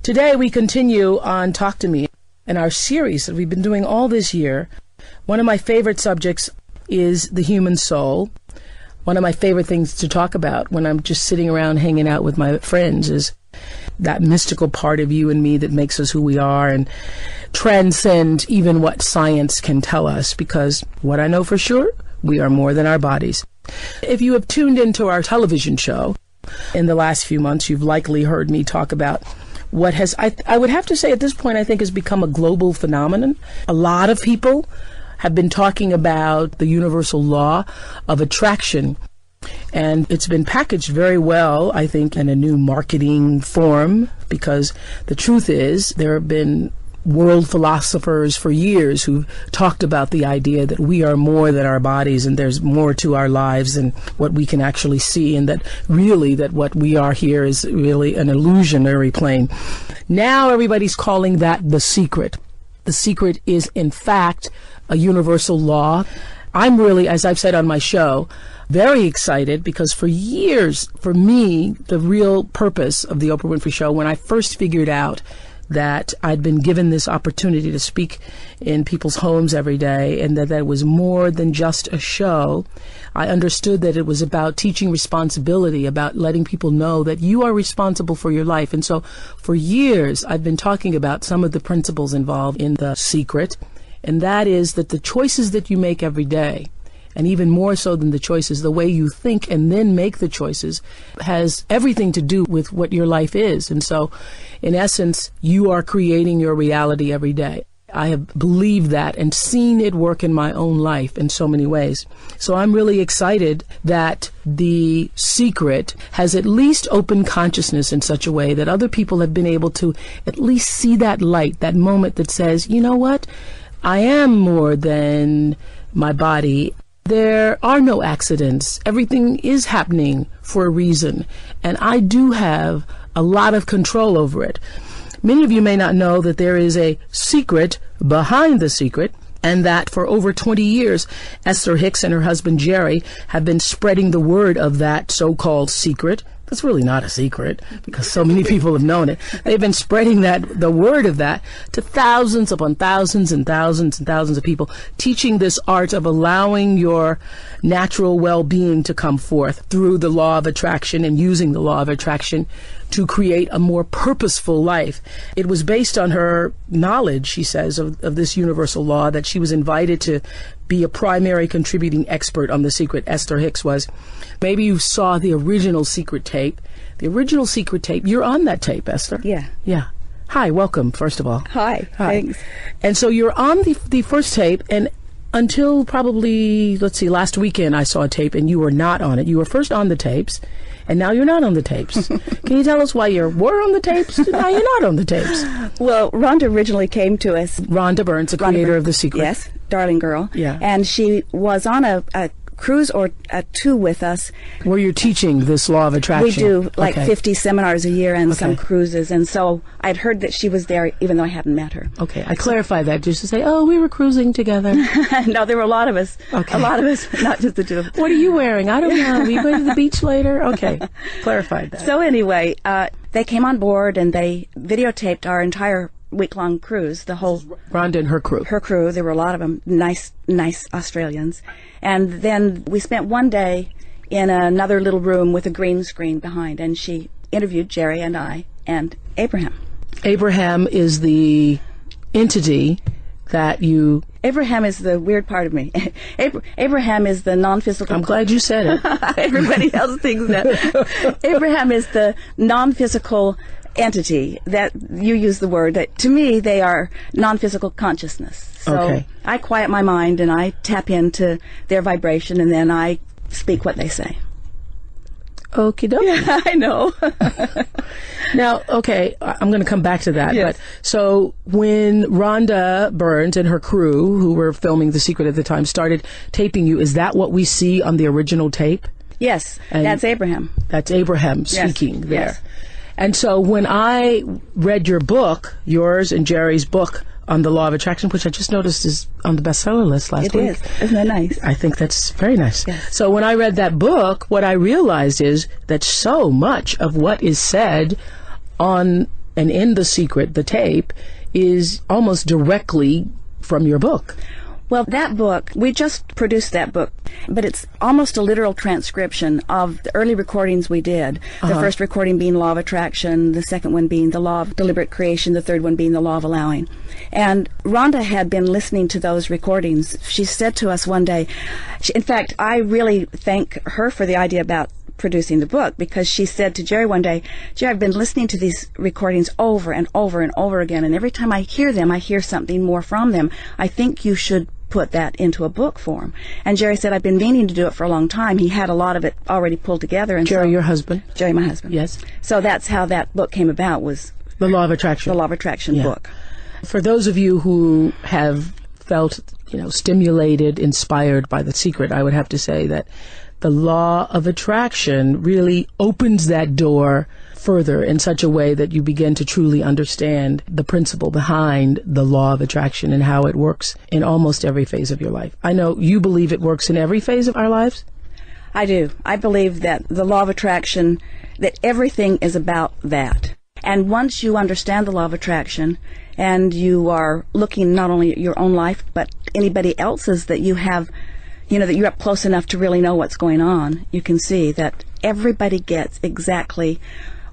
Today we continue on Talk to Me in our series that we've been doing all this year. One of my favorite subjects is the human soul. One of my favorite things to talk about when I'm just sitting around hanging out with my friends is that mystical part of you and me that makes us who we are and transcend even what science can tell us, because what I know for sure, we are more than our bodies. If you have tuned into our television show in the last few months, you've likely heard me talk about what has, I would have to say at this point, I think has become a global phenomenon. A lot of people have been talking about the universal law of attraction. And it's been packaged very well, I think, in a new marketing form, because the truth is there have been world philosophers for years who've talked about the idea that we are more than our bodies and there's more to our lives than what we can actually see, and that really that what we are here is really an illusionary plane. Now everybody's calling that the secret. The secret is, in fact, a universal law. I'm really, as I've said on my show, very excited because for years, for me, the real purpose of the Oprah Winfrey Show, when I first figured out that I'd been given this opportunity to speak in people's homes every day and that was more than just a show, I understood that it was about teaching responsibility, about letting people know that you are responsible for your life. And so for years, I've been talking about some of the principles involved in the secret, and that is that the choices that you make every day, and even more so than the choices, the way you think and then make the choices, has everything to do with what your life is. And so, in essence, you are creating your reality every day. I have believed that and seen it work in my own life in so many ways. So I'm really excited that the secret has at least opened consciousness in such a way that other people have been able to at least see that light, that moment that says, you know what, I am more than my body. There are no accidents. Everything is happening for a reason. And I do have a lot of control over it. Many of you may not know that there is a secret behind the secret, and that for over 20 years, Esther Hicks and her husband Jerry have been spreading the word of that so-called secret. It's really not a secret because so many people have known it. They've been spreading the word of that to thousands upon thousands and thousands and thousands of people, teaching this art of allowing your natural well-being to come forth through the law of attraction and using the law of attraction to create a more purposeful life. It was based on her knowledge, she says, of this universal law, that she was invited to be a primary contributing expert on the secret. Esther Hicks was. Maybe you saw the original secret tape. The original secret tape, you're on that tape, Esther. Yeah. Yeah. Hi, welcome, first of all. Hi. Thanks. And so you're on the first tape, and until probably, let's see, last weekend I saw a tape and you were not on it. You were first on the tapes, and now you're not on the tapes. Can you tell us why you were on the tapes and now you're not on the tapes? Well, Rhonda originally came to us. Rhonda Burns, the creator of The Secret. Yes, darling girl. Yeah. And she was on a cruise or two with us. Where you're teaching this law of attraction. We do like Okay. 50 seminars a year and some Okay. cruises. And so I'd heard that she was there even though I hadn't met her. Okay, I clarify that just to say, oh, we were cruising together. No, there were a lot of us. Okay. A lot of us, not just the two of us. What are you wearing? I don't know. Are you going to the beach later? Okay, clarified that. So anyway, they came on board and they videotaped our entire week-long cruise, the whole... Rhonda and her crew. Her crew, there were a lot of them, nice Australians. And then we spent one day in another little room with a green screen behind, and she interviewed Jerry and I and Abraham. Abraham is the entity that you... Abraham is the weird part of me. Abraham is the non-physical... I'm glad you said it. Everybody else thinks that. Abraham is the non-physical entity that you use the word. That to me, they are non-physical consciousness. So Okay. I quiet my mind and I tap into their vibration and then I speak what they say. Okie dokie. Yeah, I know. Now, okay, I'm going to come back to that. Yes. But so when Rhonda Burns and her crew, who were filming The Secret at the time, started taping you, is that what we see on the original tape? Yes, And that's Abraham. That's Abraham speaking there. Yes. And so when I read your book, yours and Jerry's book on the law of attraction, which I just noticed is on the bestseller list last week. It is. Isn't that nice? I think that's very nice. Yes. So when I read that book, what I realized is that so much of what is said on and in The Secret, the tape, is almost directly from your book. Well, that book, we just produced that book, but it's almost a literal transcription of the early recordings we did. The first recording being Law of Attraction, the second one being the Law of Deliberate Creation, the third one being the Law of Allowing. And Rhonda had been listening to those recordings. She said to us one day, in fact, I really thank her for the idea about producing the book, because she said to Jerry one day, Jerry, I've been listening to these recordings over and over and over again, and every time I hear them, I hear something more from them. I think you should put that into a book form. And Jerry said, I've been meaning to do it for a long time. He had a lot of it already pulled together. And Jerry, your husband? Jerry, my husband. Yes. So that's how that book came about, was The Law of Attraction. The Law of Attraction book. For those of you who have felt, stimulated, inspired by The Secret, I would have to say that the Law of Attraction really opens that door further in such a way that you begin to truly understand the principle behind the Law of Attraction and how it works in almost every phase of your life. I know you believe it works in every phase of our lives. I do. I believe that the Law of Attraction, that everything is about that. And once you understand the Law of Attraction, and you are looking not only at your own life, but anybody else's that you have, that you're up close enough to really know what's going on, you can see that everybody gets exactly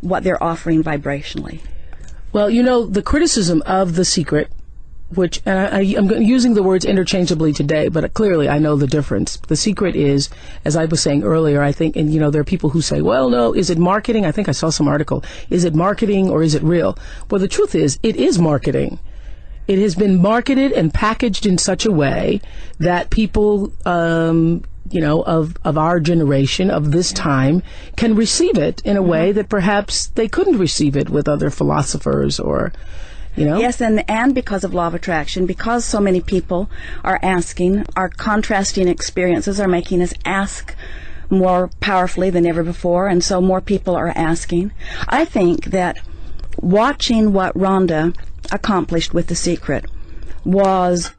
what they're offering vibrationally. Well, the criticism of The Secret, which, and I'm using the words interchangeably today, but clearly I know the difference. The secret is, as I was saying earlier, I think, and there are people who say, well, no, is it marketing? I think I saw some article. Is it marketing or is it real? Well, the truth is, it is marketing. It has been marketed and packaged in such a way that people, of our generation, of this time, can receive it in a way that perhaps they couldn't receive it with other philosophers or, Yes, and because of Law of Attraction, because so many people are asking, our contrasting experiences are making us ask more powerfully than ever before, and so more people are asking. I think that watching what Rhonda accomplished with The Secret was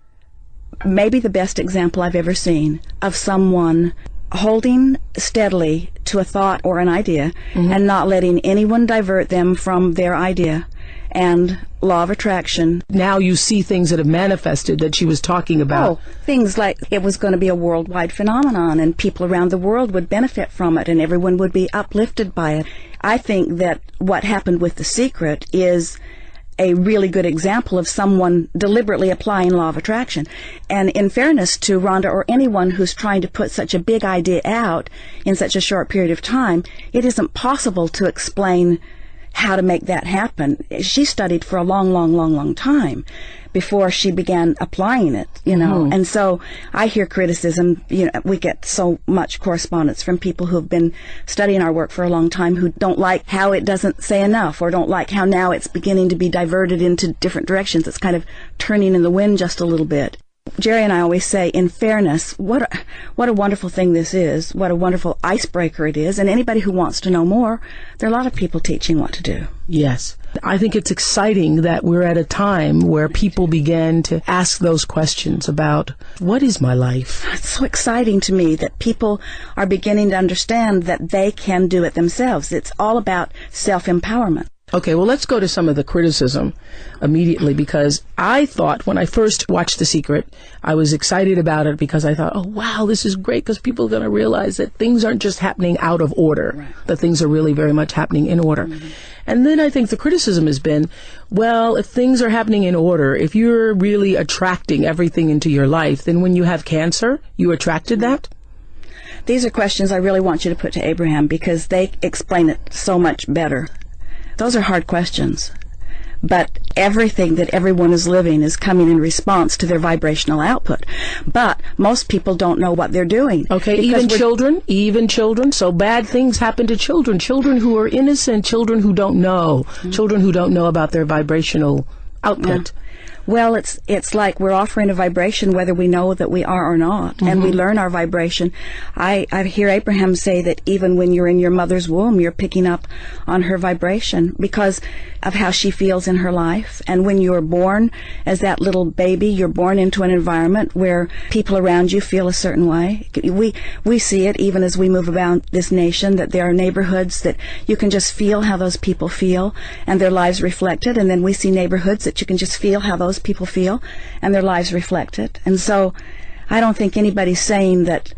maybe the best example I've ever seen of someone holding steadily to a thought or an idea and not letting anyone divert them from their idea. And Law of Attraction. Now you see things that have manifested that she was talking about. Oh, things like it was going to be a worldwide phenomenon and people around the world would benefit from it and everyone would be uplifted by it. I think that what happened with The Secret is a really good example of someone deliberately applying Law of Attraction. And in fairness to Rhonda or anyone who's trying to put such a big idea out in such a short period of time, it isn't possible to explain how to make that happen. She studied for a long time before she began applying it, And so I hear criticism, we get so much correspondence from people who have been studying our work for a long time who don't like how it doesn't say enough or don't like how now it's beginning to be diverted into different directions. It's kind of turning in the wind just a little bit. Jerry and I always say, in fairness, what a wonderful thing this is, what a wonderful icebreaker it is, and anybody who wants to know more, there are a lot of people teaching what to do. Yes. I think it's exciting that we're at a time where people begin to ask those questions about, what is my life? It's so exciting to me that people are beginning to understand that they can do it themselves. It's all about self-empowerment. Okay, well, let's go to some of the criticism immediately, because I thought when I first watched The Secret, I was excited about it because I thought, oh, wow, this is great because people are going to realize that things aren't just happening out of order, right, that things are really very much happening in order. Mm-hmm. And then I think the criticism has been, well, if things are happening in order, if you're really attracting everything into your life, then when you have cancer, you attracted that? These are questions I really want you to put to Abraham because they explain it so much better. Those are hard questions. But everything that everyone is living is coming in response to their vibrational output. But most people don't know what they're doing. Okay, even children. So bad things happen to children who are innocent, children who don't know, children who don't know about their vibrational output. Yeah. Well, it's like we're offering a vibration whether we know that we are or not, and we learn our vibration. I hear Abraham say that even when you're in your mother's womb, you're picking up on her vibration because of how she feels in her life. And when you're born as that little baby, you're born into an environment where people around you feel a certain way. We see it even as we move about this nation, that there are neighborhoods that you can just feel how those people feel and their lives reflected, and then we see neighborhoods that you can just feel how those people feel and their lives reflect it. And so I don't think anybody's saying that,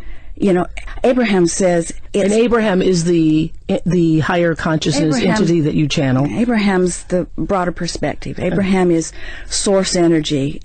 Abraham says and Abraham is the higher consciousness entity that you channel. Abraham's the broader perspective. Abraham is source energy.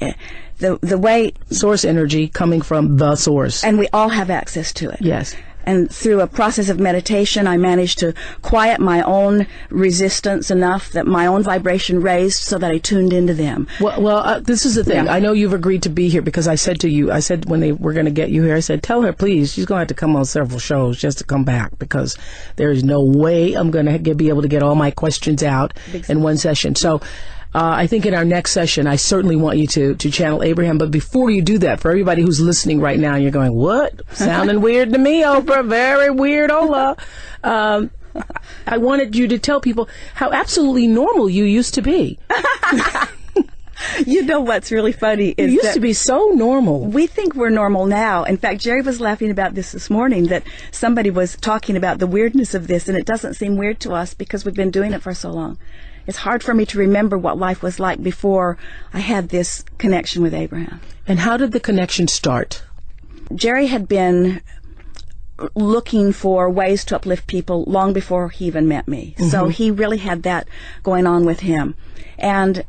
The way source energy coming from the source. And we all have access to it. Yes. And through a process of meditation, I managed to quiet my own resistance enough that my own vibration raised so that I tuned into them. Well, this is the thing. Yeah. I know you've agreed to be here because I said to you, when they were going to get you here, I said, tell her, please, she's going to have to come on several shows just to come back because there is no way I'm going to be able to get all my questions out in one session. So I think in our next session, I certainly want you to channel Abraham. But before you do that, for everybody who's listening right now, you're going, what? Sounding weird to me, Oprah. Very weird, Ola. I wanted you to tell people how absolutely normal you used to be. You know what's really funny is you used to be so normal. We think we're normal now. In fact, Jerry was laughing about this morning, that somebody was talking about the weirdness of this, and it doesn't seem weird to us because we've been doing it for so long. It's hard for me to remember what life was like before I had this connection with Abraham. And how did the connection start? Jerry had been looking for ways to uplift people long before he even met me. So he really had that going on with him. And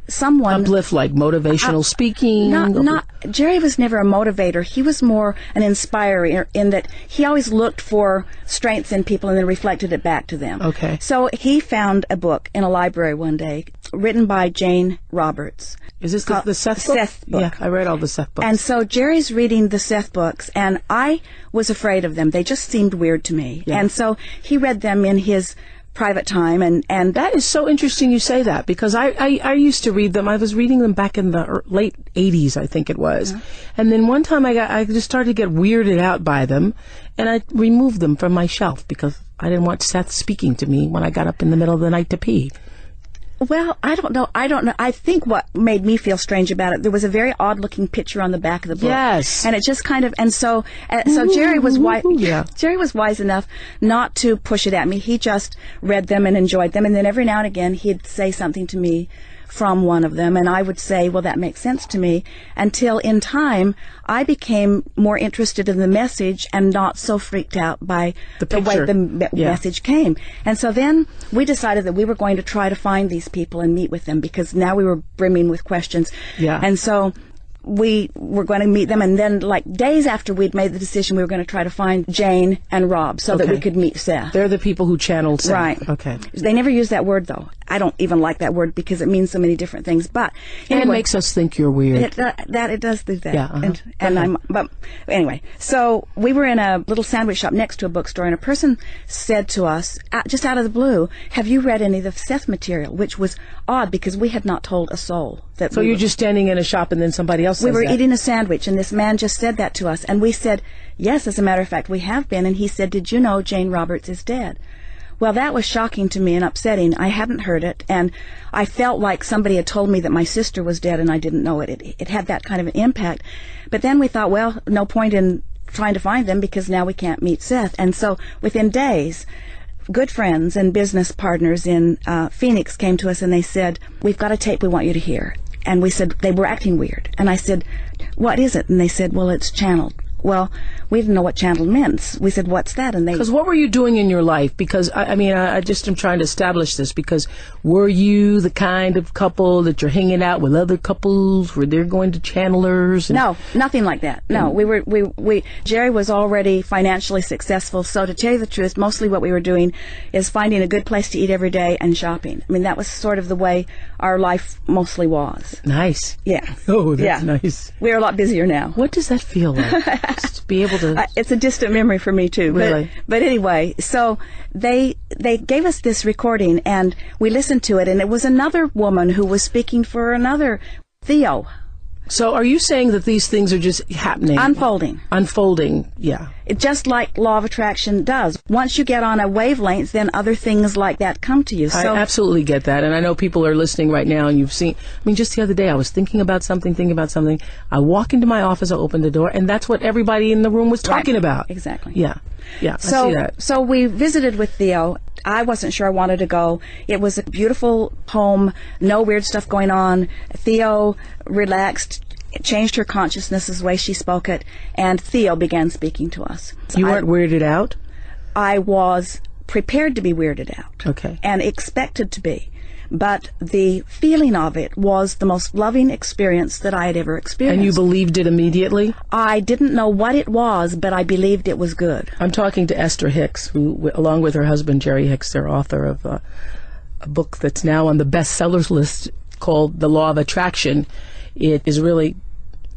someone uplift, like motivational speaking. Not Jerry was never a motivator. He was more an inspirer in that he always looked for strengths in people and then reflected it back to them. Okay. So he found a book in a library one day written by Jane Roberts. Is this the Seth book? Seth book. Yeah, I read all the Seth books. And so Jerry's reading the Seth books, and I was afraid of them. They just seemed weird to me. Yeah. And so he read them in his private time, and that is so interesting you say that, because I used to read them. I was reading them back in the late 80s, I think it was. And then one time I just started to get weirded out by them, and I removed them from my shelf because I didn't want Seth speaking to me when I got up in the middle of the night to pee. Well, I don't know. I think what made me feel strange about it, there was a very odd-looking picture on the back of the book. Yes. And it just kind of, and so Jerry was Jerry was wise enough not to push it at me. He just read them and enjoyed them, and then every now and again he'd say something to me from one of them, and I would say, well, that makes sense to me, until in time I became more interested in the message and not so freaked out by the way the message came. And so then we decided that we were going to try to find these people and meet with them, because now we were brimming with questions. Yeah. And so we were going to meet them, and then like days after we'd made the decision, we were going to try to find Jane and Rob so that we could meet Seth. They're the people who channeled Seth. Right. Okay. They never use that word, though. I don't even like that word because it means so many different things. But anyway, it makes us think you're weird. It does do that. Yeah. But anyway, so we were in a little sandwich shop next to a bookstore, and a person said to us, just out of the blue, "Have you read any of the Seth material?" Which was odd because we had not told a soul that. So you're just standing in a shop, and then somebody else says we were that. eating a sandwich, and this man just said that to us, and we said, "Yes, as a matter of fact, we have been." And he said, "Did you know Jane Roberts is dead?" Well, that was shocking to me and upsetting. I hadn't heard it, and I felt like somebody had told me that my sister was dead, and I didn't know it. It had that kind of an impact. But then we thought, well, no point in trying to find them because now we can't meet Seth. And so within days, good friends and business partners in Phoenix came to us, and they said, "We've got a tape we want you to hear." And we said, they were acting weird. And I said, "What is it?" And they said, "Well, it's channeled." Well, we didn't know what channeled meant. We said, "What's that?" And they... Because what were you doing in your life? Because, I just am trying to establish this, because were you the kind of couple that you're hanging out with other couples where they're going to channelers? No, nothing like that. No, Jerry was already financially successful, so to tell you the truth, mostly what we were doing is finding a good place to eat every day and shopping. I mean, that was sort of the way our life mostly was. Nice. Yeah. Oh, that's nice. We're a lot busier now. What does that feel like? Just to be able to... it's a distant memory for me, too. Really? But anyway, so they gave us this recording, and we listened to it, and it was another woman who was speaking for another Theo. So are you saying that these things are just happening? Unfolding, yeah. It just like law of attraction does. Once you get on a wavelength, then other things like that come to you. I absolutely get that. And I know people are listening right now, and you've seen, just the other day I was thinking about something. I walk into my office, I open the door, and that's what everybody in the room was talking about. Exactly. Yeah, I see that. So we visited with Theo. I wasn't sure I wanted to go. It was a beautiful home, no weird stuff going on. Theo relaxed, changed her consciousness the way she spoke it, and Theo began speaking to us. You weren't weirded out? I was prepared to be weirded out. Okay. And expected to be. But the feeling of it was the most loving experience that I had ever experienced. And you believed it immediately? I didn't know what it was, but I believed it was good. I'm talking to Esther Hicks, who, along with her husband, Jerry Hicks, they're author of a book that's now on the bestsellers list called The Law of Attraction. It is really,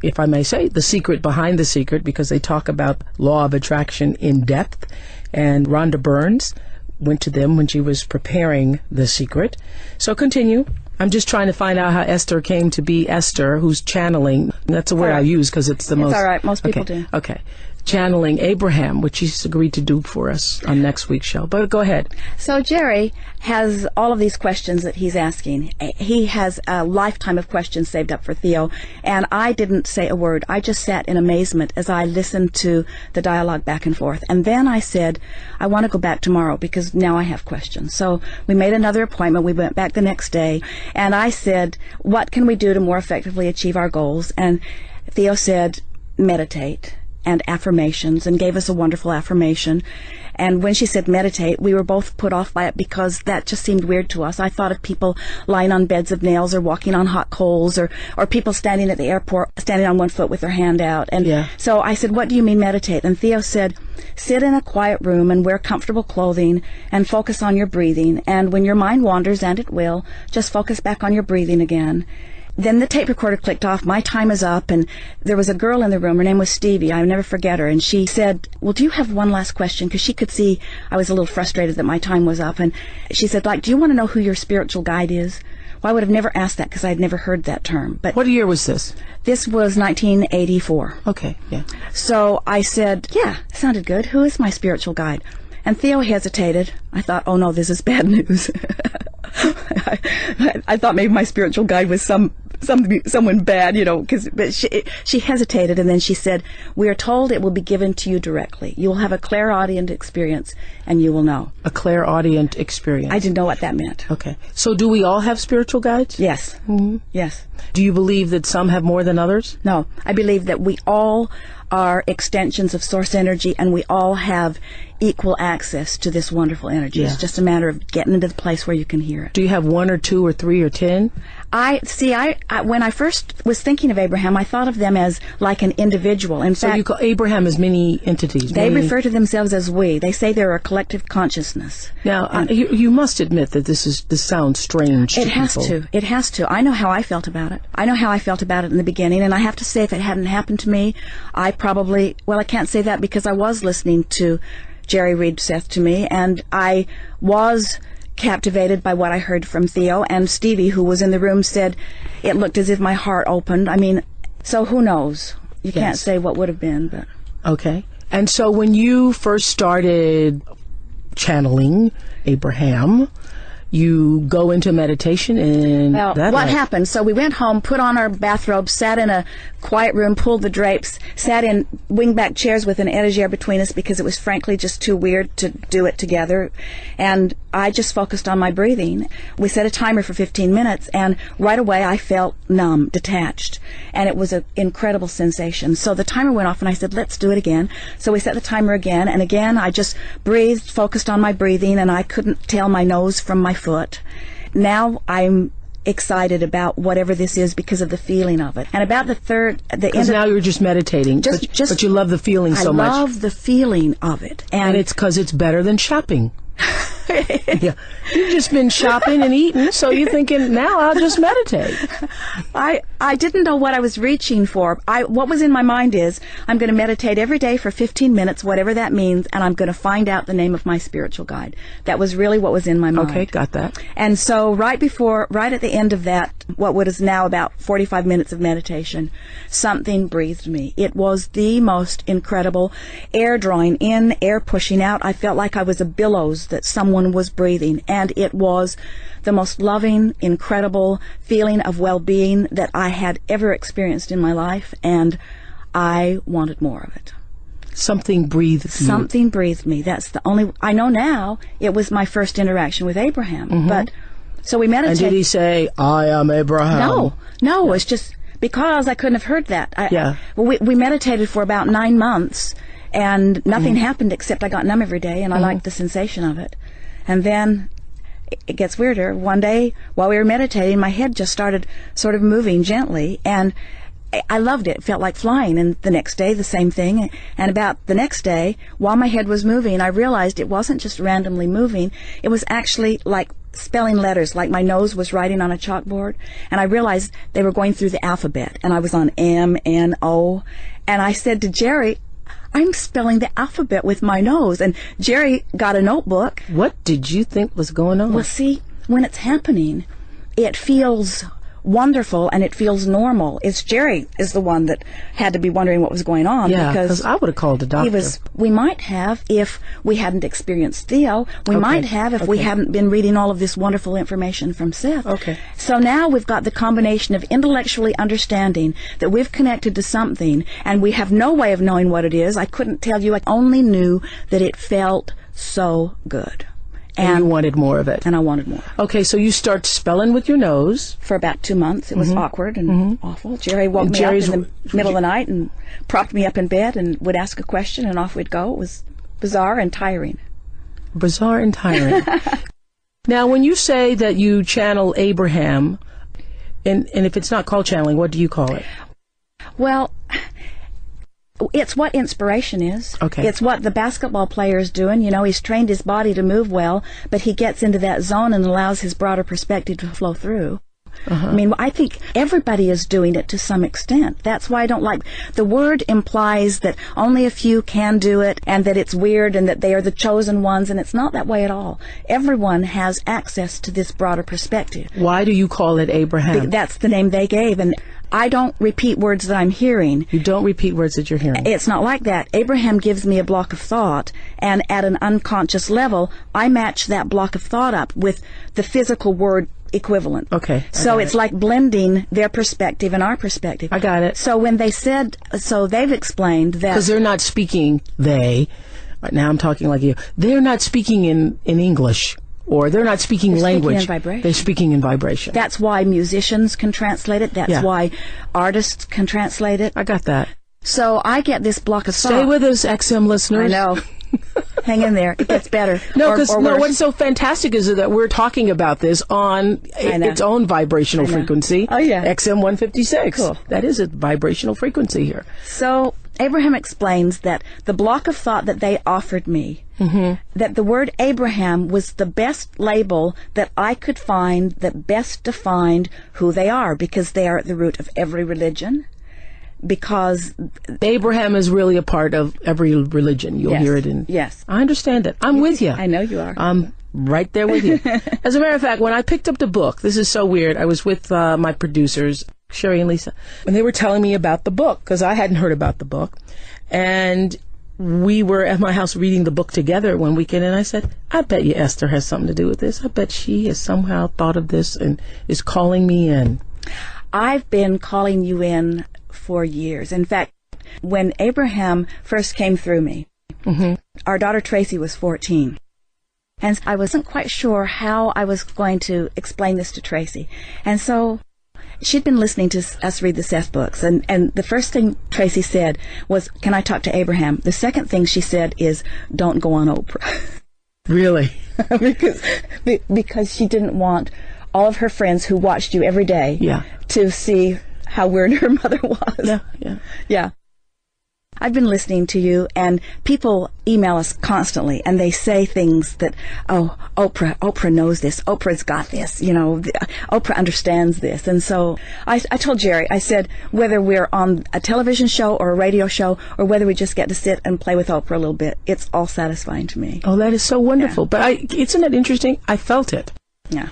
if I may say, the secret behind the secret, because they talk about law of attraction in depth. And Rhonda Burns went to them when she was preparing The Secret. So continue. I'm just trying to find out how Esther came to be Esther, who's channeling. That's a word I use because it's the most... It's all right. Most people do. Okay. Channeling Abraham, which he's agreed to do for us on next week's show. But go ahead. So Jerry has all of these questions that he's asking. He has a lifetime of questions saved up for Theo, and I didn't say a word. I just sat in amazement as I listened to the dialogue back and forth. And then I said, I want to go back tomorrow because now I have questions. So we made another appointment. We went back the next day, and I said, what can we do to more effectively achieve our goals? And Theo said, meditate and affirmations, and gave us a wonderful affirmation. And when she said meditate, we were both put off by it because that just seemed weird to us. I thought of people lying on beds of nails or walking on hot coals, or people standing at the airport, standing on one foot with their hand out. And so I said, what do you mean meditate? And Theo said, sit in a quiet room and wear comfortable clothing and focus on your breathing. And when your mind wanders, and it will, just focus back on your breathing again. Then the tape recorder clicked off. My time is up, and there was a girl in the room. Her name was Stevie. I'll never forget her. And she said, well, do you have one last question? Because she could see I was a little frustrated that my time was up. And she said, do you want to know who your spiritual guide is? Well, I would have never asked that because I had never heard that term. But what year was this? This was 1984. Okay, yeah. So I said, yeah, sounded good. Who is my spiritual guide? And Theo hesitated. I thought, oh no, this is bad news. I thought maybe my spiritual guide was someone bad, but she hesitated, and then she said, we are told it will be given to you directly. You will have a clairaudient experience, and you will know. A clairaudient experience. I didn't know what that meant. Okay. So do we all have spiritual guides? Yes. Mm-hmm. Yes. Do you believe that some have more than others? No. I believe that we all are extensions of source energy, and we all have equal access to this wonderful energy. Yeah. It's just a matter of getting into the place where you can hear it. Do you have 1 or 2 or 3 or 10? When I first was thinking of Abraham, I thought of them as like an individual. In fact, you call Abraham as many entities. They refer to themselves as we. They say they're a collective consciousness. Now, you must admit that this sounds strange to people. It has to. I know how I felt about it. I know how I felt about it in the beginning, and I have to say, if it hadn't happened to me, I can't say that because I was listening to Jerry read Seth to me, and I was captivated by what I heard from Theo, and Stevie, who was in the room, said it looked as if my heart opened. So who knows? You can't say what would have been, but... Okay. And so when you first started channeling Abraham, you go into meditation, and what happened? So we went home, put on our bathrobes, sat in a quiet room, pulled the drapes, sat in wingback chairs with an etagere between us because it was frankly just too weird to do it together. And I just focused on my breathing. We set a timer for 15 minutes, and right away I felt numb, detached, and it was an incredible sensation. So the timer went off, and I said, let's do it again. So we set the timer again, and again I just breathed, focused on my breathing, and I couldn't tell my nose from my foot. Now I'm excited about whatever this is because of the feeling of it. And about because now you're just meditating, but you love the feeling so much. I love the feeling of it. And it's because it's better than shopping. Yeah. You've just been shopping and eating, so you're thinking, now I'll just meditate. I didn't know what I was reaching for. What was in my mind is, I'm going to meditate every day for 15 minutes, whatever that means, and I'm going to find out the name of my spiritual guide. That was really what was in my mind. Okay, got that. And so right at the end of that, what is now about 45 minutes of meditation, something breathed me. It was the most incredible air drawing in, air pushing out. I felt like I was a billows that someone was breathing, and it was the most loving, incredible feeling of well-being that I had ever experienced in my life, and I wanted more of it. Something breathed you. Something breathed me. That's the only... I know now it was my first interaction with Abraham, but... So we meditated. And did he say, I am Abraham? No, it's just because I couldn't have heard that. We meditated for about 9 months, and nothing happened except I got numb every day, and I liked the sensation of it. And then it gets weirder. One day, while we were meditating, my head just started sort of moving gently, and I loved it. It felt like flying. And the next day, the same thing. And about the next day, while my head was moving, I realized it wasn't just randomly moving. It was actually like spelling letters, like my nose was writing on a chalkboard. And I realized they were going through the alphabet. And I was on M, N, O. And I said to Jerry, I'm spelling the alphabet with my nose. And Jerry got a notebook. What did you think was going on? Well, see, when it's happening, it feels wonderful and it feels normal. It's Jerry is the one that had to be wondering what was going on. Yeah, because I would have called the doctor. We might have if we hadn't experienced Theo. We might have if we hadn't been reading all of this wonderful information from Seth. Okay. So now we've got the combination of intellectually understanding that we've connected to something, and we have no way of knowing what it is. I couldn't tell you. I only knew that it felt so good. And you wanted more of it. And I wanted more. Okay, so you start spelling with your nose. For about 2 months. It was awkward and awful. Jerry woke me up in the middle of the night and propped me up in bed and would ask a question, and off we'd go. It was bizarre and tiring. Bizarre and tiring. Now, when you say that you channel Abraham, and if it's not called channeling, what do you call it? Well, it's what inspiration is. Okay. It's what the basketball player is doing. You know, he's trained his body to move well, but he gets into that zone and allows his broader perspective to flow through. I mean, I think everybody is doing it to some extent. That's why I don't like... The word implies that only a few can do it, and that it's weird, and that they are the chosen ones, and it's not that way at all. Everyone has access to this broader perspective. Why do you call it Abraham? That's the name they gave, and I don't repeat words that I'm hearing. You don't repeat words that you're hearing. It's not like that. Abraham gives me a block of thought, and at an unconscious level, I match that block of thought up with the physical word equivalent. Okay. So it's like blending their perspective and our perspective. I got it. So when they said, so they've explained that... Because they're not speaking, now I'm talking like you, they're not speaking in English. Or they're not speaking language. Speaking in vibration. They're speaking in vibration. That's why musicians can translate it. That's why artists can translate it. I got that. So I get this block of thought. Stay with us, XM listeners. I know. Hang in there. It gets better. No, because what's so fantastic is that we're talking about this on its own vibrational frequency. Oh, yeah. XM 156. Cool. That is a vibrational frequency here. So Abraham explains that the block of thought that they offered me, that the word Abraham was the best label that I could find that best defined who they are, because they are at the root of every religion. Because Abraham is really a part of every religion. You'll hear it in... Yes. I understand it. I'm with you. I know you are. I'm right there with you. As a matter of fact, when I picked up the book, this is so weird, I was with my producers, Sherry and Lisa, and they were telling me about the book, because I hadn't heard about the book. And we were at my house reading the book together one weekend, and I said, I bet you Esther has something to do with this. I bet she has somehow thought of this and is calling me in. I've been calling you in for years. In fact, when Abraham first came through me, our daughter Tracy was 14. And I wasn't quite sure how I was going to explain this to Tracy. And so she'd been listening to us read the Seth books. And the first thing Tracy said was, can I talk to Abraham? The second thing she said is, don't go on Oprah. Really? because she didn't want all of her friends who watched you every day to see how weird her mother was. Yeah. Yeah. I've been listening to you, and people email us constantly, and they say things that, oh, Oprah knows this. Oprah's got this. Oprah understands this. And so I told Jerry, I said, whether we're on a television show or a radio show, or whether we just get to sit and play with Oprah a little bit, it's all satisfying to me. Oh, that is so wonderful. Yeah. But isn't it interesting? I felt it. Yeah.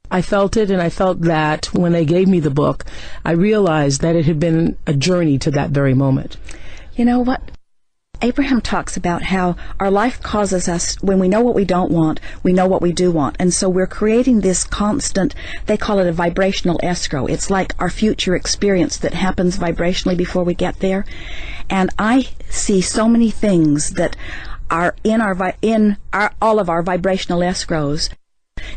I felt it, and I felt that when they gave me the book, I realized that it had been a journey to that very moment. You know what? Abraham talks about how our life causes us, when we know what we don't want, we know what we do want. And so we're creating this constant, they call it a vibrational escrow. It's like our future experience that happens vibrationally before we get there. And I see so many things that are in all of our vibrational escrows.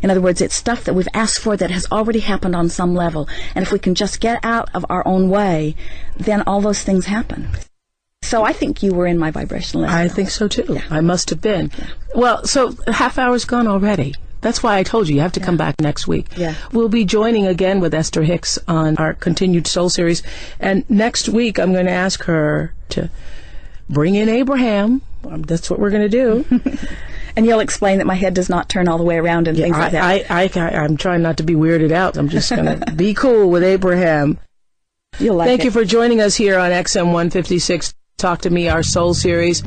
In other words, it's stuff that we've asked for that has already happened on some level. And if we can just get out of our own way, then all those things happen. So I think you were in my vibrational escrow. I think so, too. Yeah. I must have been. Yeah. Well, so a half hour's gone already. That's why I told you have to come back next week. Yeah. We'll be joining again with Esther Hicks on our continued Soul series. And next week, I'm going to ask her to bring in Abraham. That's what we're going to do. And you'll explain that my head does not turn all the way around and things like that. I'm trying not to be weirded out. I'm just going to be cool with Abraham. You'll like Thank you for joining us here on XM 156. Talk to Me, our Soul series.